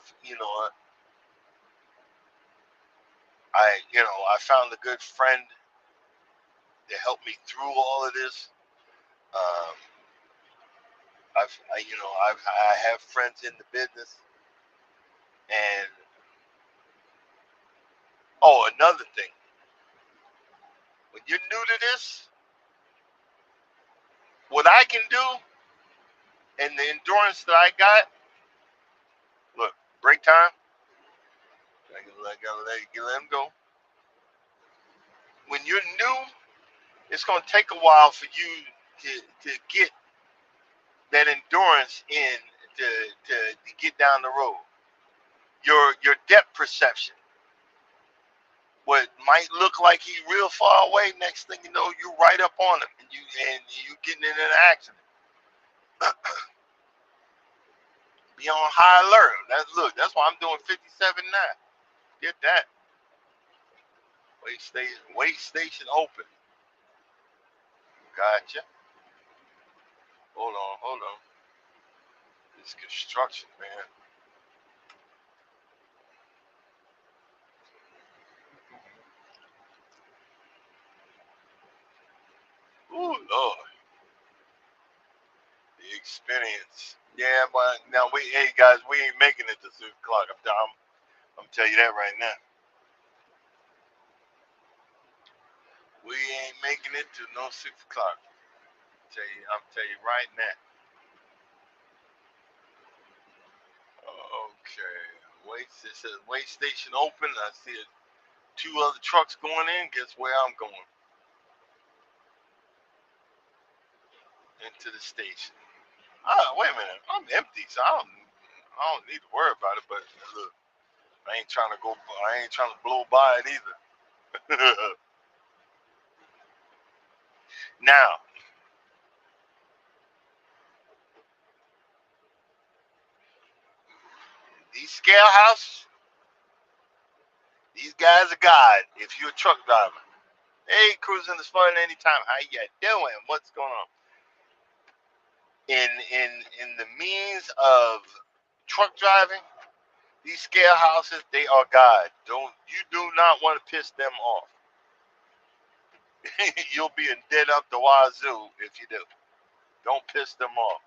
found a good friend to help me through all of this. Um, I have friends in the business, and oh, another thing, when you're new to this, what I can do and the endurance that I got, look, break time, I gotta let them go. When you're new, it's gonna take a while for you to get that endurance in to get down the road. Your depth perception. What might look like he's real far away, next thing you know, you're right up on him, and you getting in an accident. Be on high alert. That's why I'm doing 57 now. Get that. Wait station open. Gotcha. Hold on. This construction, man. Ooh, Lord. The experience. Yeah, but now hey guys, we ain't making it to 6 o'clock. I'm telling you that right now. We ain't making it to no 6 o'clock. I'm tell you right now. Okay. It says wait station open. I see two other trucks going in. Guess where I'm going? Into the station. Wait a minute. I'm empty, so I don't need to worry about it. But look, I ain't trying to go. I ain't trying to blow by it either. Now, these scale houses, these guys are God. If you're a truck driver, hey, cruising is fun anytime. How you doing? What's going on? In the means of truck driving, these scale houses, they are God. You do not want to piss them off. You'll be in dead up the wazoo if you do. Don't piss them off.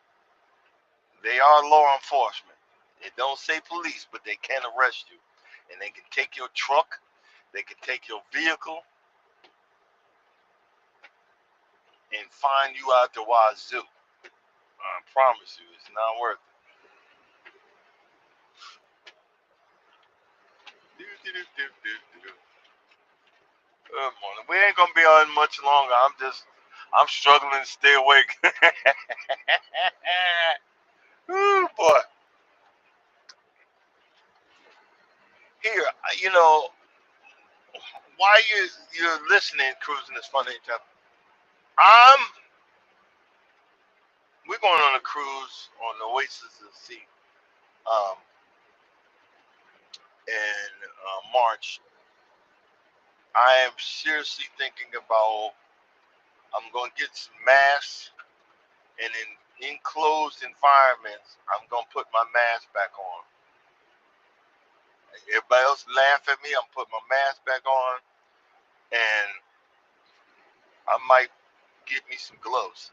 They are law enforcement. It don't say police, but they can arrest you, and they can take your truck. They can take your vehicle and find you out the wazoo. I promise you, it's not worth it. Good morning. We ain't gonna be on much longer. I'm struggling to stay awake. Ooh, boy. Here, while you're listening, cruising is funny. I'm we're going on a cruise on the Oasis of the Sea um, in March. I am seriously thinking about I'm going to get some masks, and in enclosed environments, I'm going to put my mask back on. Everybody else laugh at me. I'm putting my mask back on, and I might get me some gloves.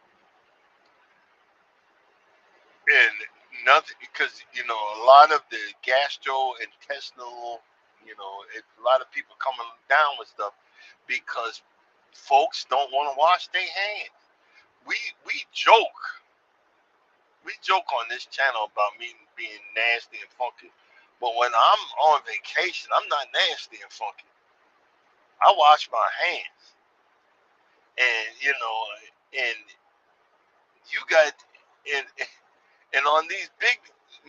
And nothing because a lot of the gastrointestinal, a lot of people coming down with stuff because folks don't want to wash their hands. We we joke we joke on this channel about me being nasty and funky, but when I'm on vacation, I'm not nasty and funky. I wash my hands, and and you got and and on these big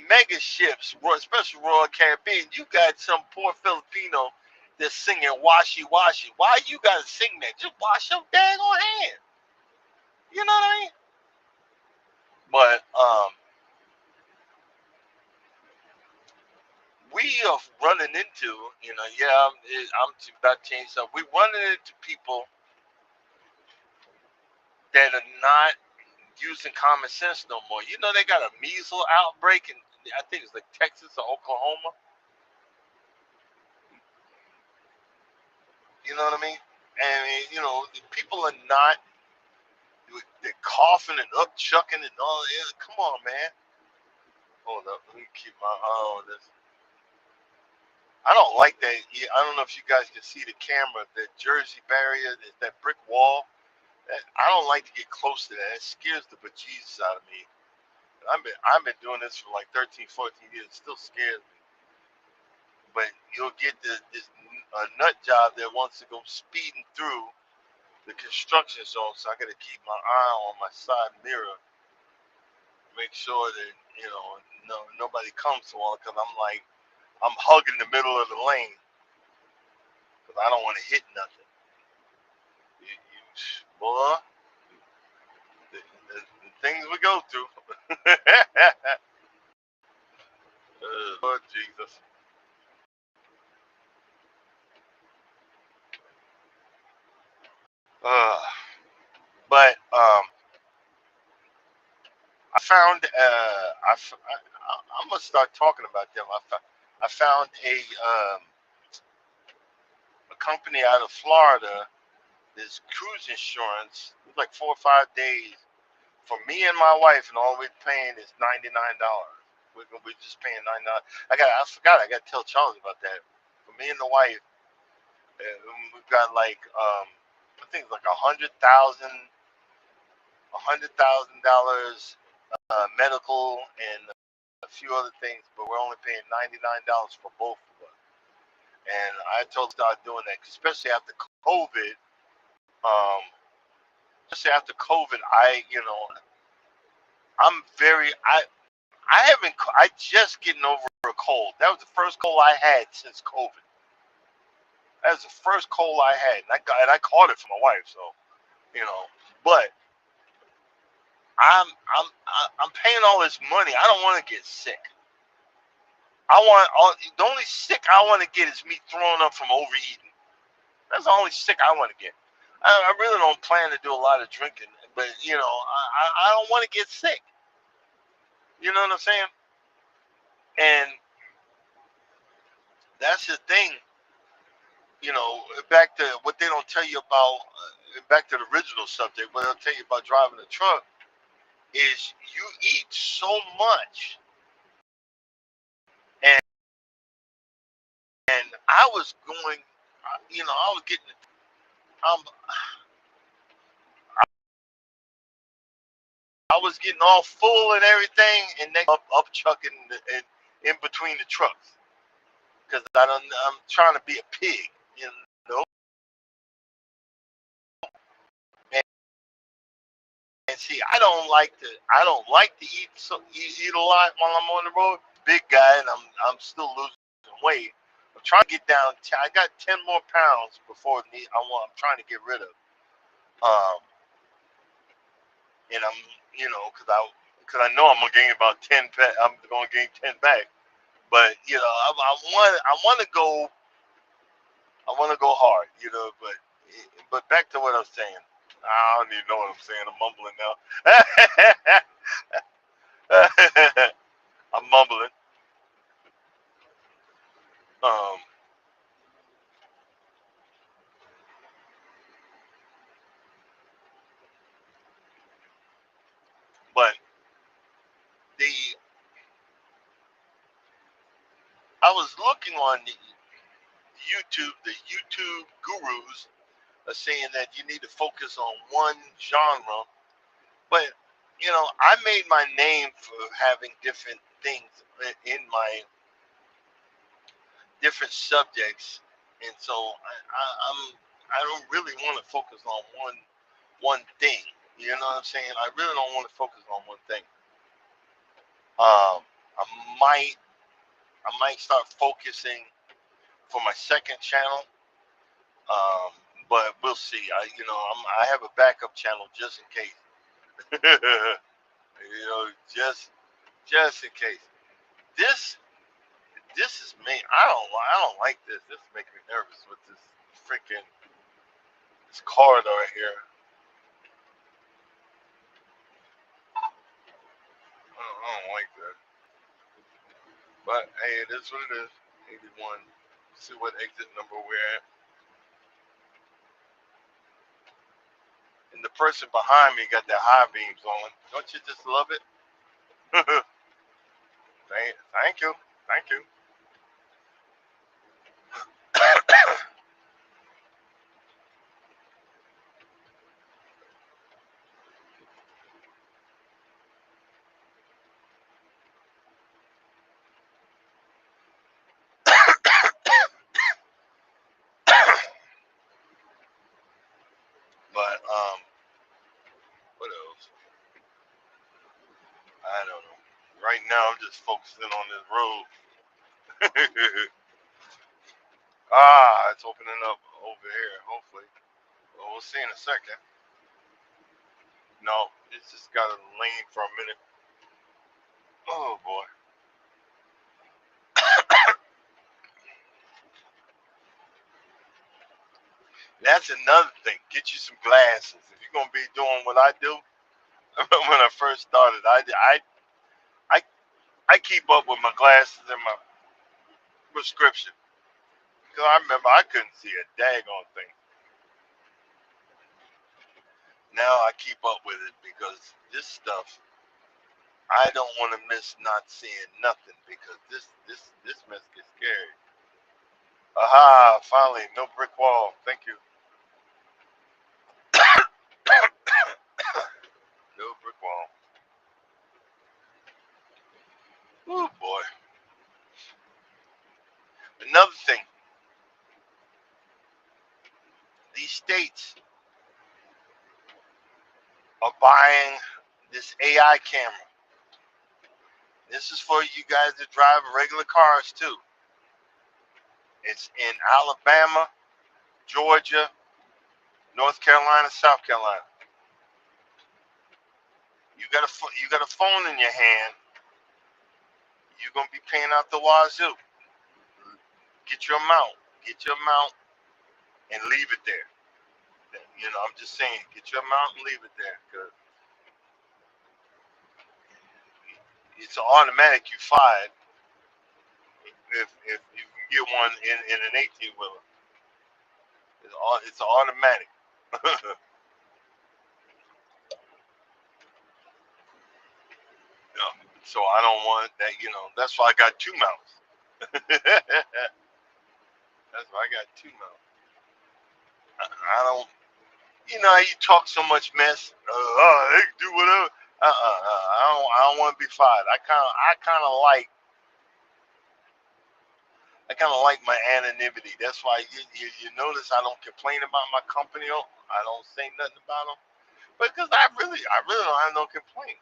mega ships, especially Royal Caribbean, you got some poor Filipino that's singing "Washi Washi." Why you gotta sing that? Just wash your dang on hand. You know what I mean? But we are running into, yeah, I'm about to change something. We're running into people that are not using common sense no more. They got a measles outbreak in, I think it's like Texas or Oklahoma. You know what I mean? And people are not. They're coughing and up chucking and all. Yeah, come on, man. Hold up, let me keep my eye on this. I don't like that. Yeah, I don't know if you guys can see the camera. The Jersey barrier, that brick wall. I don't like to get close to that. It scares the bejesus out of me. I've been doing this for like 13, 14 years. It still scares me. But you'll get this a nut job that wants to go speeding through the construction zone, so I got to keep my eye on my side mirror, make sure that nobody comes to one, because I'm hugging the middle of the lane because I don't want to hit nothing. Boy, the things we go through. Lord Jesus. Uh, but I found I'm gonna start talking about them. I found a company out of Florida. This cruise insurance. It was like 4 or 5 days for me and my wife, and all we're paying is $99. We're just paying $99. I forgot. I got to tell Charlie about that. For me and the wife, we've got like I think it's like $100,000 medical and a few other things, but we're only paying $99 for both of us. And I told her to start doing that, especially after COVID. Um, especially after COVID, I'm very I haven't I just getting over a cold. That was the first cold I had since COVID. That was the first cold I had, and I caught it from my wife. So you know, but I'm I'm paying all this money. I don't want to get sick. The only sick I want to get is me throwing up from overeating. That's the only sick I want to get. I really don't plan to do a lot of drinking, but I don't want to get sick. You know what I'm saying? And that's the thing. Back to what they don't tell you about. Back to the original subject, what they'll tell you about driving a truck is you eat so much, and I was going, I was getting, um, I was getting all full and everything, and then up chucking in between the trucks because I'm trying to be a pig, you know. And, and see, I don't like to eat a lot while I'm on the road. Big guy, and I'm still losing weight. I'm trying to get down. I got 10 more pounds before I'm trying to get rid of. Um, and because I know I'm gonna gain about 10. I'm gonna gain 10 back. But I want to go hard, but back to what I was saying. I don't even know what I'm saying. I'm mumbling now. I'm mumbling. Um, but the I was looking on YouTube. The YouTube gurus are saying that you need to focus on one genre. But I made my name for having different things in my different subjects, and so I don't really want to focus on one thing. You know what I'm saying? I really don't want to focus on one thing. I might start focusing for my second channel, um, but we'll see. I have a backup channel just in case. Just in case. This is me. I don't like this. This is making me nervous with freaking this corridor right here. I don't like that. But hey, it is what it is. 81. See what exit number we're at. And the person behind me got their high beams on. Don't you just love it? Thank you. Thank you. But what else? I don't know. Right now I'm just focusing on this road. It's opening up over here, hopefully. Well, we'll see in a second. No, it's just got a lane for a minute. Oh boy. That's another thing. Get you some glasses. If you're gonna be doing what I do, when I first started, I I keep up with my glasses and my prescription because I remember I couldn't see a daggone thing. Now I keep up with it because this stuff I don't want to miss not seeing nothing because this mess gets scary. Aha! Finally, no brick wall. Thank you. No brick wall. Oh boy. Another thing, these states are buying this AI camera. This is for you guys that drive regular cars too. It's in Alabama, Georgia, North Carolina, South Carolina. You got a phone in your hand. You're gonna be paying out the wazoo. Get your mount. Get your mount and leave it there. You know, I'm just saying, get your mount and leave it there because it's automatic. You fired if you can get one in an 18 wheeler. It's automatic. Yeah. So I don't want that. You know, that's why I got two mounts. That's why I got two mounts. I don't. You know, you talk so much mess. They can do whatever. I don't want to be fired. I kind of like my anonymity. That's why you notice I don't complain about my company. I don't say nothing about them because I really don't have no complaint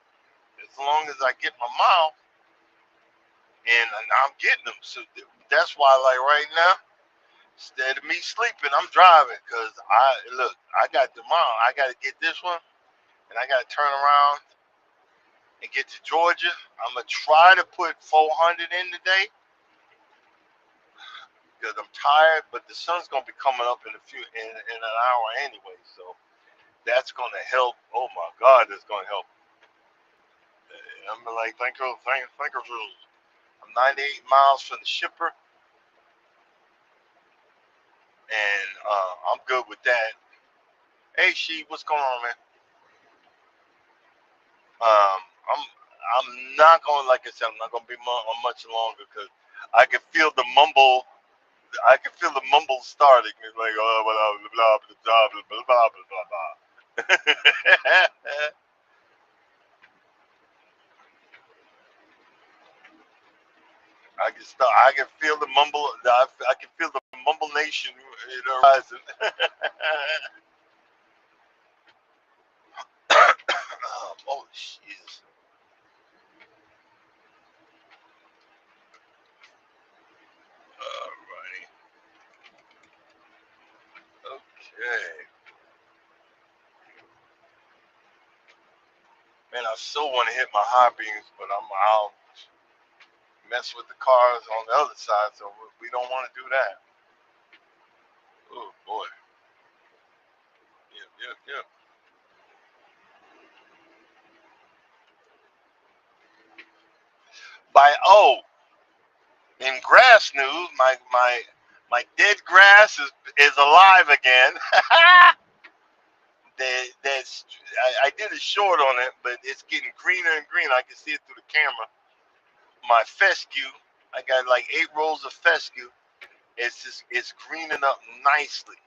as long as I get my mile and I'm getting them. So that's why, like right now, instead of me sleeping, I'm driving because I got the mile. I got to get this one and I got to turn around and get to Georgia. I'm gonna try to put 400 in today because I'm tired, but the sun's gonna be coming up in an hour anyway, so that's gonna help. Oh my God, that's gonna help. I'm like, thank you. I'm 98 miles from the shipper, and I'm good with that. Hey, she, what's going on, man? Um, I'm not gonna, like I said, I'm not gonna be much longer because I can feel the mumble. I can feel the mumble starting. It's like, oh, blah, blah, blah, blah, blah, blah, blah, blah, blah. I can start. I can feel the mumble. I can feel the mumble nation rising. Oh, jeez. Alrighty. Okay. Man, I still want to hit my high beams, but I'll mess with the cars on the other side, so we don't want to do that. Oh boy. Yep, yep, yep. In grass news, my dead grass is alive again. I did a short on it, but it's getting greener and greener. I can see it through the camera. My fescue, I got like 8 rows of fescue. It's greening up nicely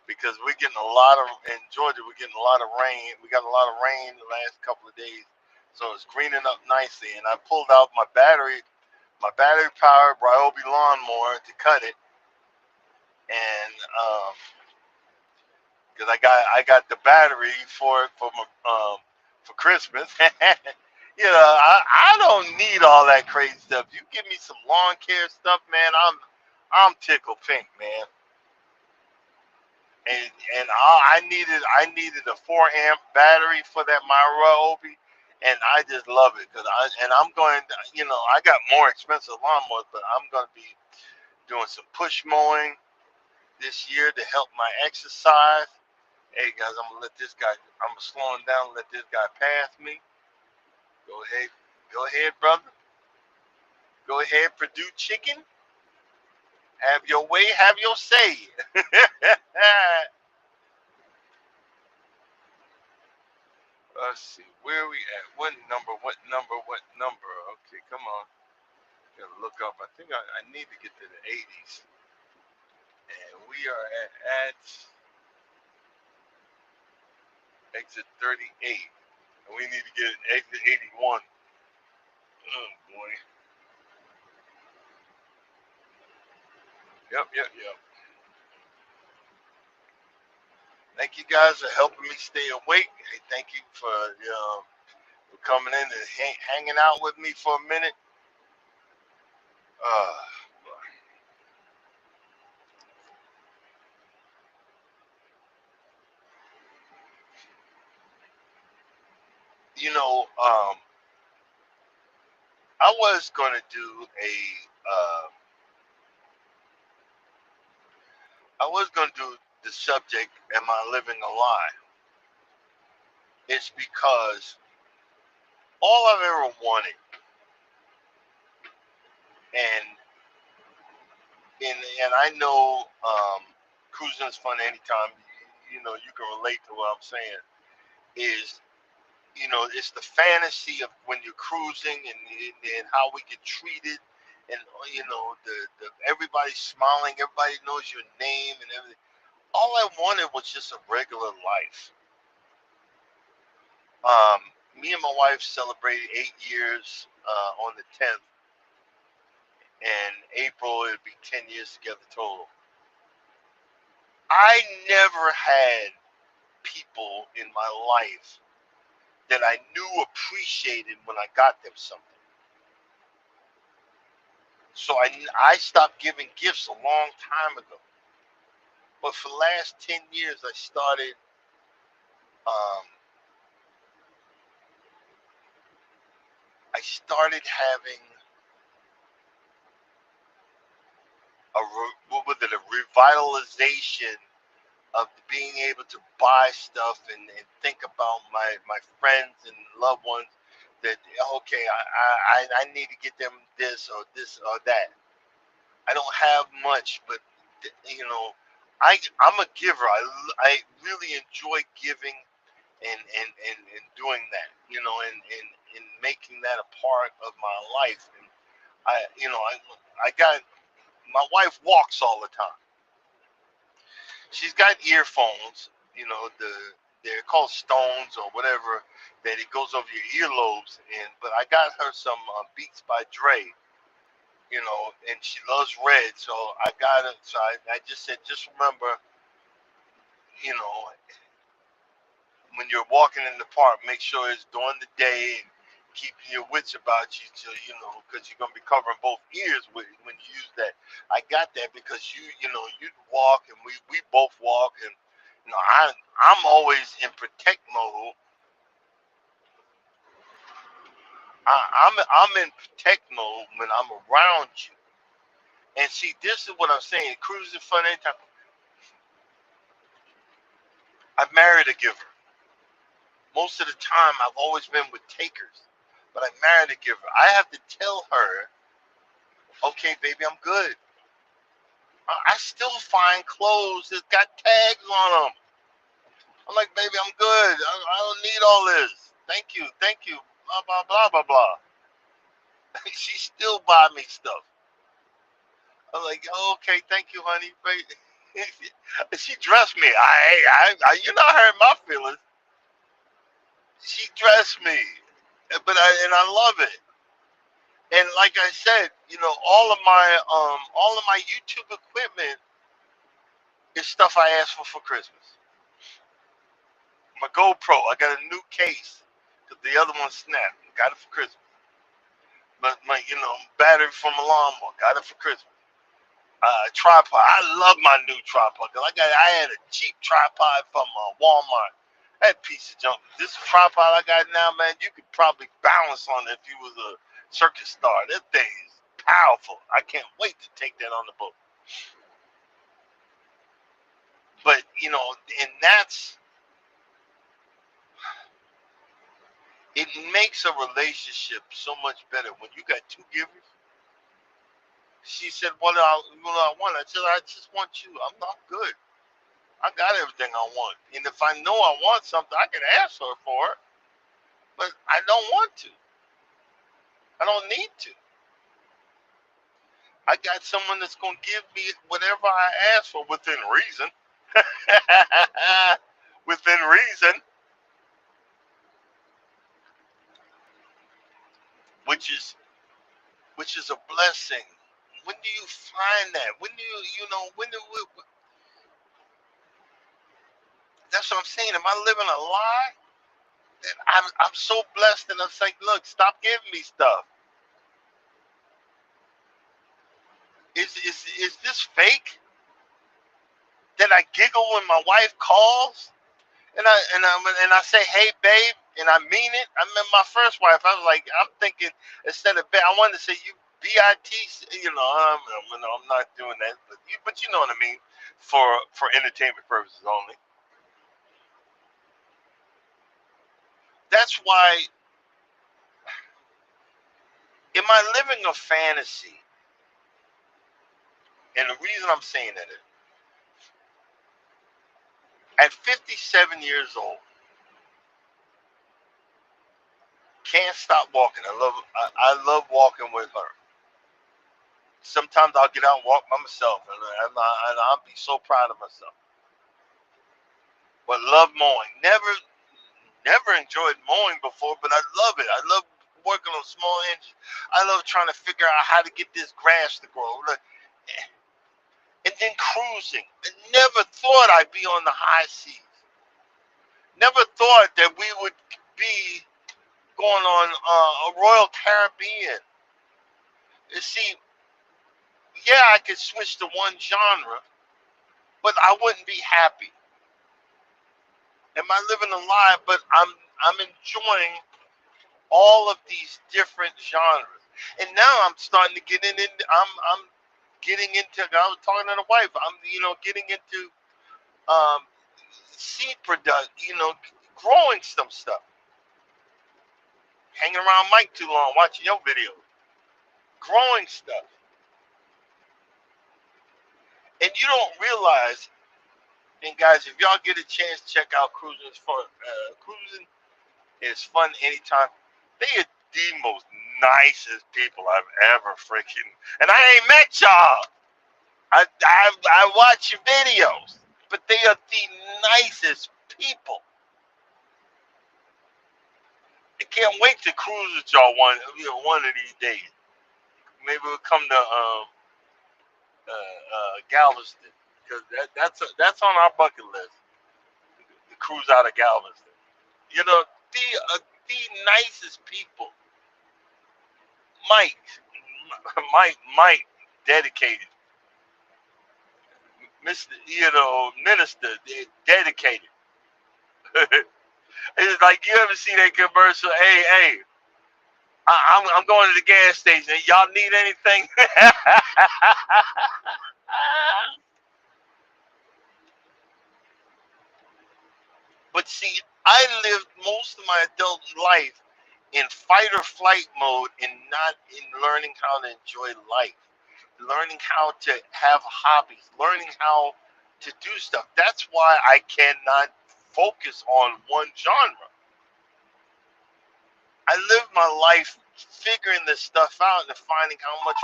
because we're getting a lot of in Georgia. We're getting a lot of rain. We got a lot of rain the last couple of days, so it's greening up nicely. And I pulled out my battery powered Ryobi lawnmower to cut it, and because I got the battery for it for Christmas. You know, I don't need all that crazy stuff. You give me some lawn care stuff, man. I'm tickled pink, man. And I needed a 4 amp battery for that Ryobi, and I just love it because I'm going. I got more expensive lawnmowers, but I'm going to be doing some push mowing this year to help my exercise. Hey guys, I'm gonna let this guy. I'm gonna slow him down and let this guy pass me. Go ahead, brother. Go ahead, Purdue chicken. Have your way, have your say. Let's see, where are we at? What number? What number? What number? Okay, come on. Gotta look up. I think I need to get to the 80s. And we are at exit 38. And we need to get exit 81. Oh boy. Yep, yep, yep. Thank you guys for helping me stay awake. Hey, thank you for coming in and hanging out with me for a minute. Uh, you know, I was gonna do I was gonna do the subject, "Am I living a lie?" It's because all I've ever wanted, and and I know cruising is fun anytime. You can relate to what I'm saying. Is it's the fantasy of when you're cruising and how we get treated, and the everybody smiling, everybody knows your name and everything. All I wanted was just a regular life. Me and my wife celebrated 8 years on the 10th, and April it'll be 10 years together total. I never had people in my life that I knew appreciated when I got them something. So I stopped giving gifts a long time ago. But for the last 10 years, um, I started having what was it, a revitalization of being able to buy stuff and think about my friends and loved ones that, okay, I need to get them this or that. I don't have much, but you know, I'm a giver. I really enjoy giving and doing that, and making that a part of my life. And I got my wife walks all the time. She's got earphones, they're called Stones or whatever, that it goes over your earlobes. And but I got her some Beats by Dre, and she loves red, so I got it. So I just said, just remember, you know, when you're walking in the park, make sure it's during the day and keeping your wits about you, so because you're gonna be covering both ears when you use that. I got that because you walk, and we both walk, and I'm always in protect mode. I'm in protect mode when I'm around you. And see, this is what I'm saying. Cruising fun anytime. I married a giver. Most of the time, I've always been with takers, but I married a giver. I have to tell her, okay, baby, I'm good. I still find clothes that got tags on them. I'm like, baby, I'm good. I don't need all this. Thank you. Blah blah blah blah blah. She still buy me stuff. I'm like, oh, okay, thank you, honey. She dressed me. You know, I hurt my feelings. She dressed me, but I love it. And like I said, all of my YouTube equipment is stuff I asked for Christmas. My GoPro, I got a new case because the other one snapped. Got it for Christmas. But my battery from a lawnmower, got it for Christmas. Tripod, I love my new tripod. I had a cheap tripod from Walmart. That piece of junk. This tripod I got now, man, you could probably balance on it if you was a circus star. That thing is powerful. I can't wait to take that on the boat. But and it makes a relationship so much better when you got two givers. She said, what I want? I said, I just want you. I'm not good. I got everything I want. And if I know I want something, I can ask her for it. But I don't want to. I don't need to. I got someone that's going to give me whatever I ask for within reason. Within reason, which is which is a blessing. When do you find that? When do when do we, that's what I'm saying. Am I living a lie? And I'm so blessed and I'm like, look, stop giving me stuff. Is this fake? That I giggle when my wife calls and I say, hey babe, and I mean it. I met my first wife. I was like, I'm thinking instead of I wanted to say you BIT, I'm not doing that, but you know what I mean, for entertainment purposes only. That's why. Am I living a fantasy? And the reason I'm saying that is, at 57 years old, can't stop walking. I love walking with her. Sometimes I'll get out and walk by myself, and I'll be so proud of myself. But love mowing. Never enjoyed mowing before, but I love it. I love working on small engines. I love trying to figure out how to get this grass to grow. And then cruising. I never thought I'd be on the high seas. Never thought that we would be going on a Royal Caribbean. You see, yeah, I could switch to one genre, but I wouldn't be happy. Am I living a lie? But I'm enjoying all of these different genres, and now I'm starting to get in. I'm getting into. I was talking to the wife. I'm getting into seed product. Growing some stuff. Hanging around Mike too long, watching your videos. Growing stuff, and you don't realize. And guys, if y'all get a chance, check out Cruising for Cruising. It's fun anytime. They are the most nicest people I've ever freaking. And I ain't met y'all. I watch your videos, but they are the nicest people. I can't wait to cruise with y'all one of these days. Maybe we'll come to Galveston because that's on our bucket list. The cruise out of Galveston. The nicest people. Mike, Mike, dedicated. Mr. Minister, dedicated. It's like you ever see that commercial? Hey, I'm going to the gas station. Y'all need anything? But see, I lived most of my adult life in fight or flight mode and not in learning how to enjoy life, learning how to have hobbies, learning how to do stuff. That's why I cannot focus on one genre. I live my life figuring this stuff out and finding how much.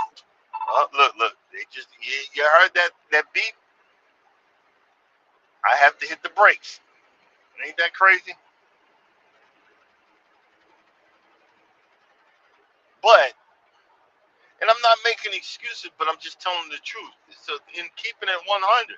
Look! They just you heard that beep? I have to hit the brakes. Ain't that crazy? But and I'm not making excuses, but I'm just telling the truth. So in keeping it 100,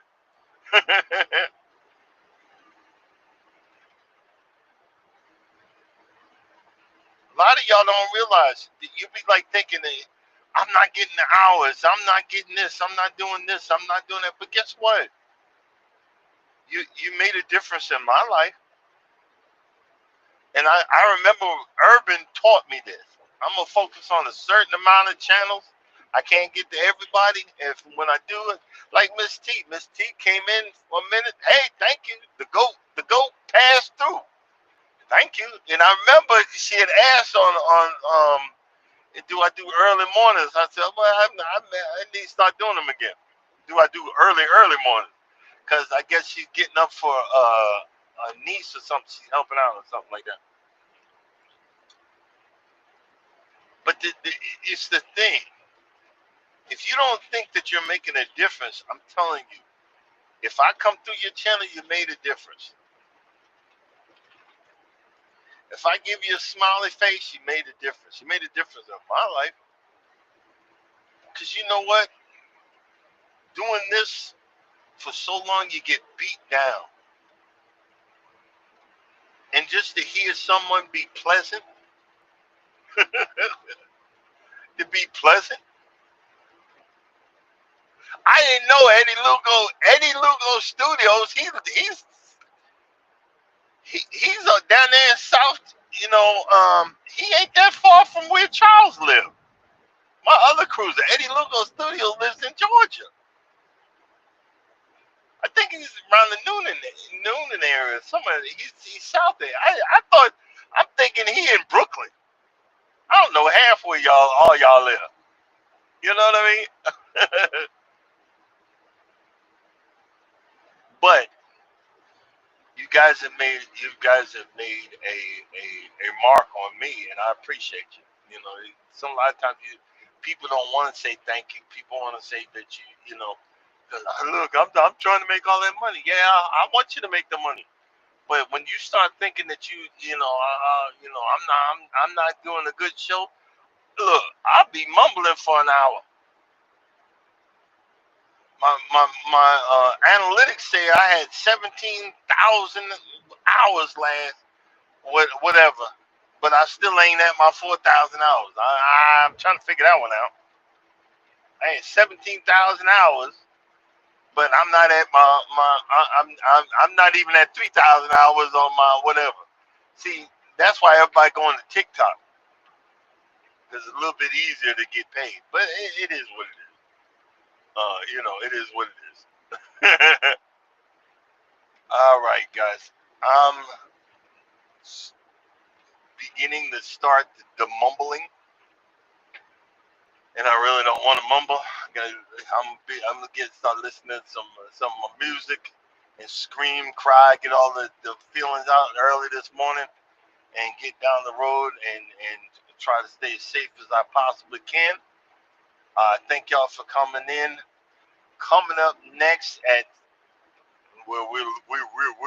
a lot of y'all don't realize that you be like thinking that I'm not getting the hours, I'm not getting this, I'm not doing this, I'm not doing that. But guess what? You made a difference in my life. And I remember Urban taught me this. I'm gonna focus on a certain amount of channels. I can't get to everybody. If when I do it, like Miss T came in for a minute. Hey, thank you. The goat passed through. Thank you. And I remember she had asked on Do I do early mornings? I said, well, I need to start doing them again. Do I do early mornings? Because I guess she's getting up for a niece or something. She's helping out or something like that. But it's the thing. If you don't think that you're making a difference, I'm telling you, if I come through your channel, you made a difference. If I give you a smiley face, you made a difference. You made a difference in my life. Because you know what? Doing this for so long, you get beat down. And just to hear someone be pleasant, to be pleasant. I didn't know Eddie Lugo Studios. He's down there in South. You know, he ain't that far from where Charles lived. My other cruiser, Eddie Lugo Studios, lives in Georgia. I think he's around the Noonan area. Somewhere he's south there. I'm thinking he in Brooklyn. I don't know half where all y'all live. You know what I mean? But you guys have made a mark on me, and I appreciate you. You know, a lot of times people don't want to say thank you. People want to say that you know, 'cause, look, I'm trying to make all that money. Yeah, I want you to make the money. But when you start thinking that I'm not doing a good show. Look, I'll be mumbling for an hour. My analytics say I had 17,000 hours last, whatever. But I still ain't at my 4,000 hours. I'm trying to figure that one out. I had 17,000 hours, but I'm not at I'm not even at 3,000 hours on my whatever. See, that's why everybody going to TikTok. Because it's a little bit easier to get paid. But it is what it is. It is what it is. All right, guys. I'm beginning to start the mumbling, and I really don't want to mumble. I'm gonna start listening to some music and scream, cry, get all the feelings out early this morning, and get down the road and try to stay as safe as I possibly can. Thank y'all for coming in. Coming up next at we're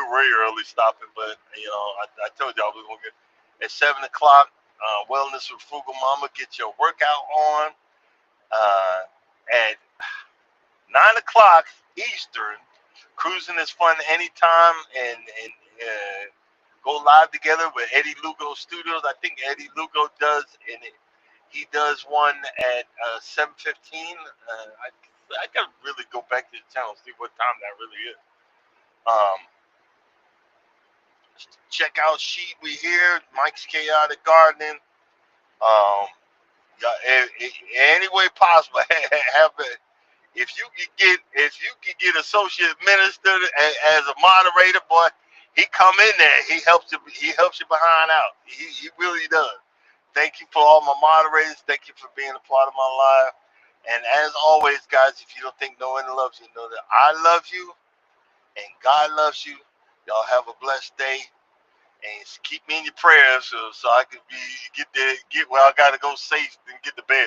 very early stopping, but I told y'all we're gonna get at 7 o'clock. Wellness with Frugal Mama. Get your workout on. At 9 o'clock Eastern. Cruising is fun anytime, and go live together with Eddie Lugo Studios. I think Eddie Lugo does, and he does one at 7:15. I gotta really go back to the channel and see what time that really is. Check out Sheet We Here, Mike's Chaotic Gardening. Any way possible, have it. If you could get associate minister as a moderator, boy, he come in there. He helps you. He helps you behind out. He really does. Thank you for all my moderators. Thank you for being a part of my life. And as always, guys, if you don't think no one loves you, know that I love you and God loves you. Y'all have a blessed day. And keep me in your prayers so I could get where I gotta go safe and get to bed.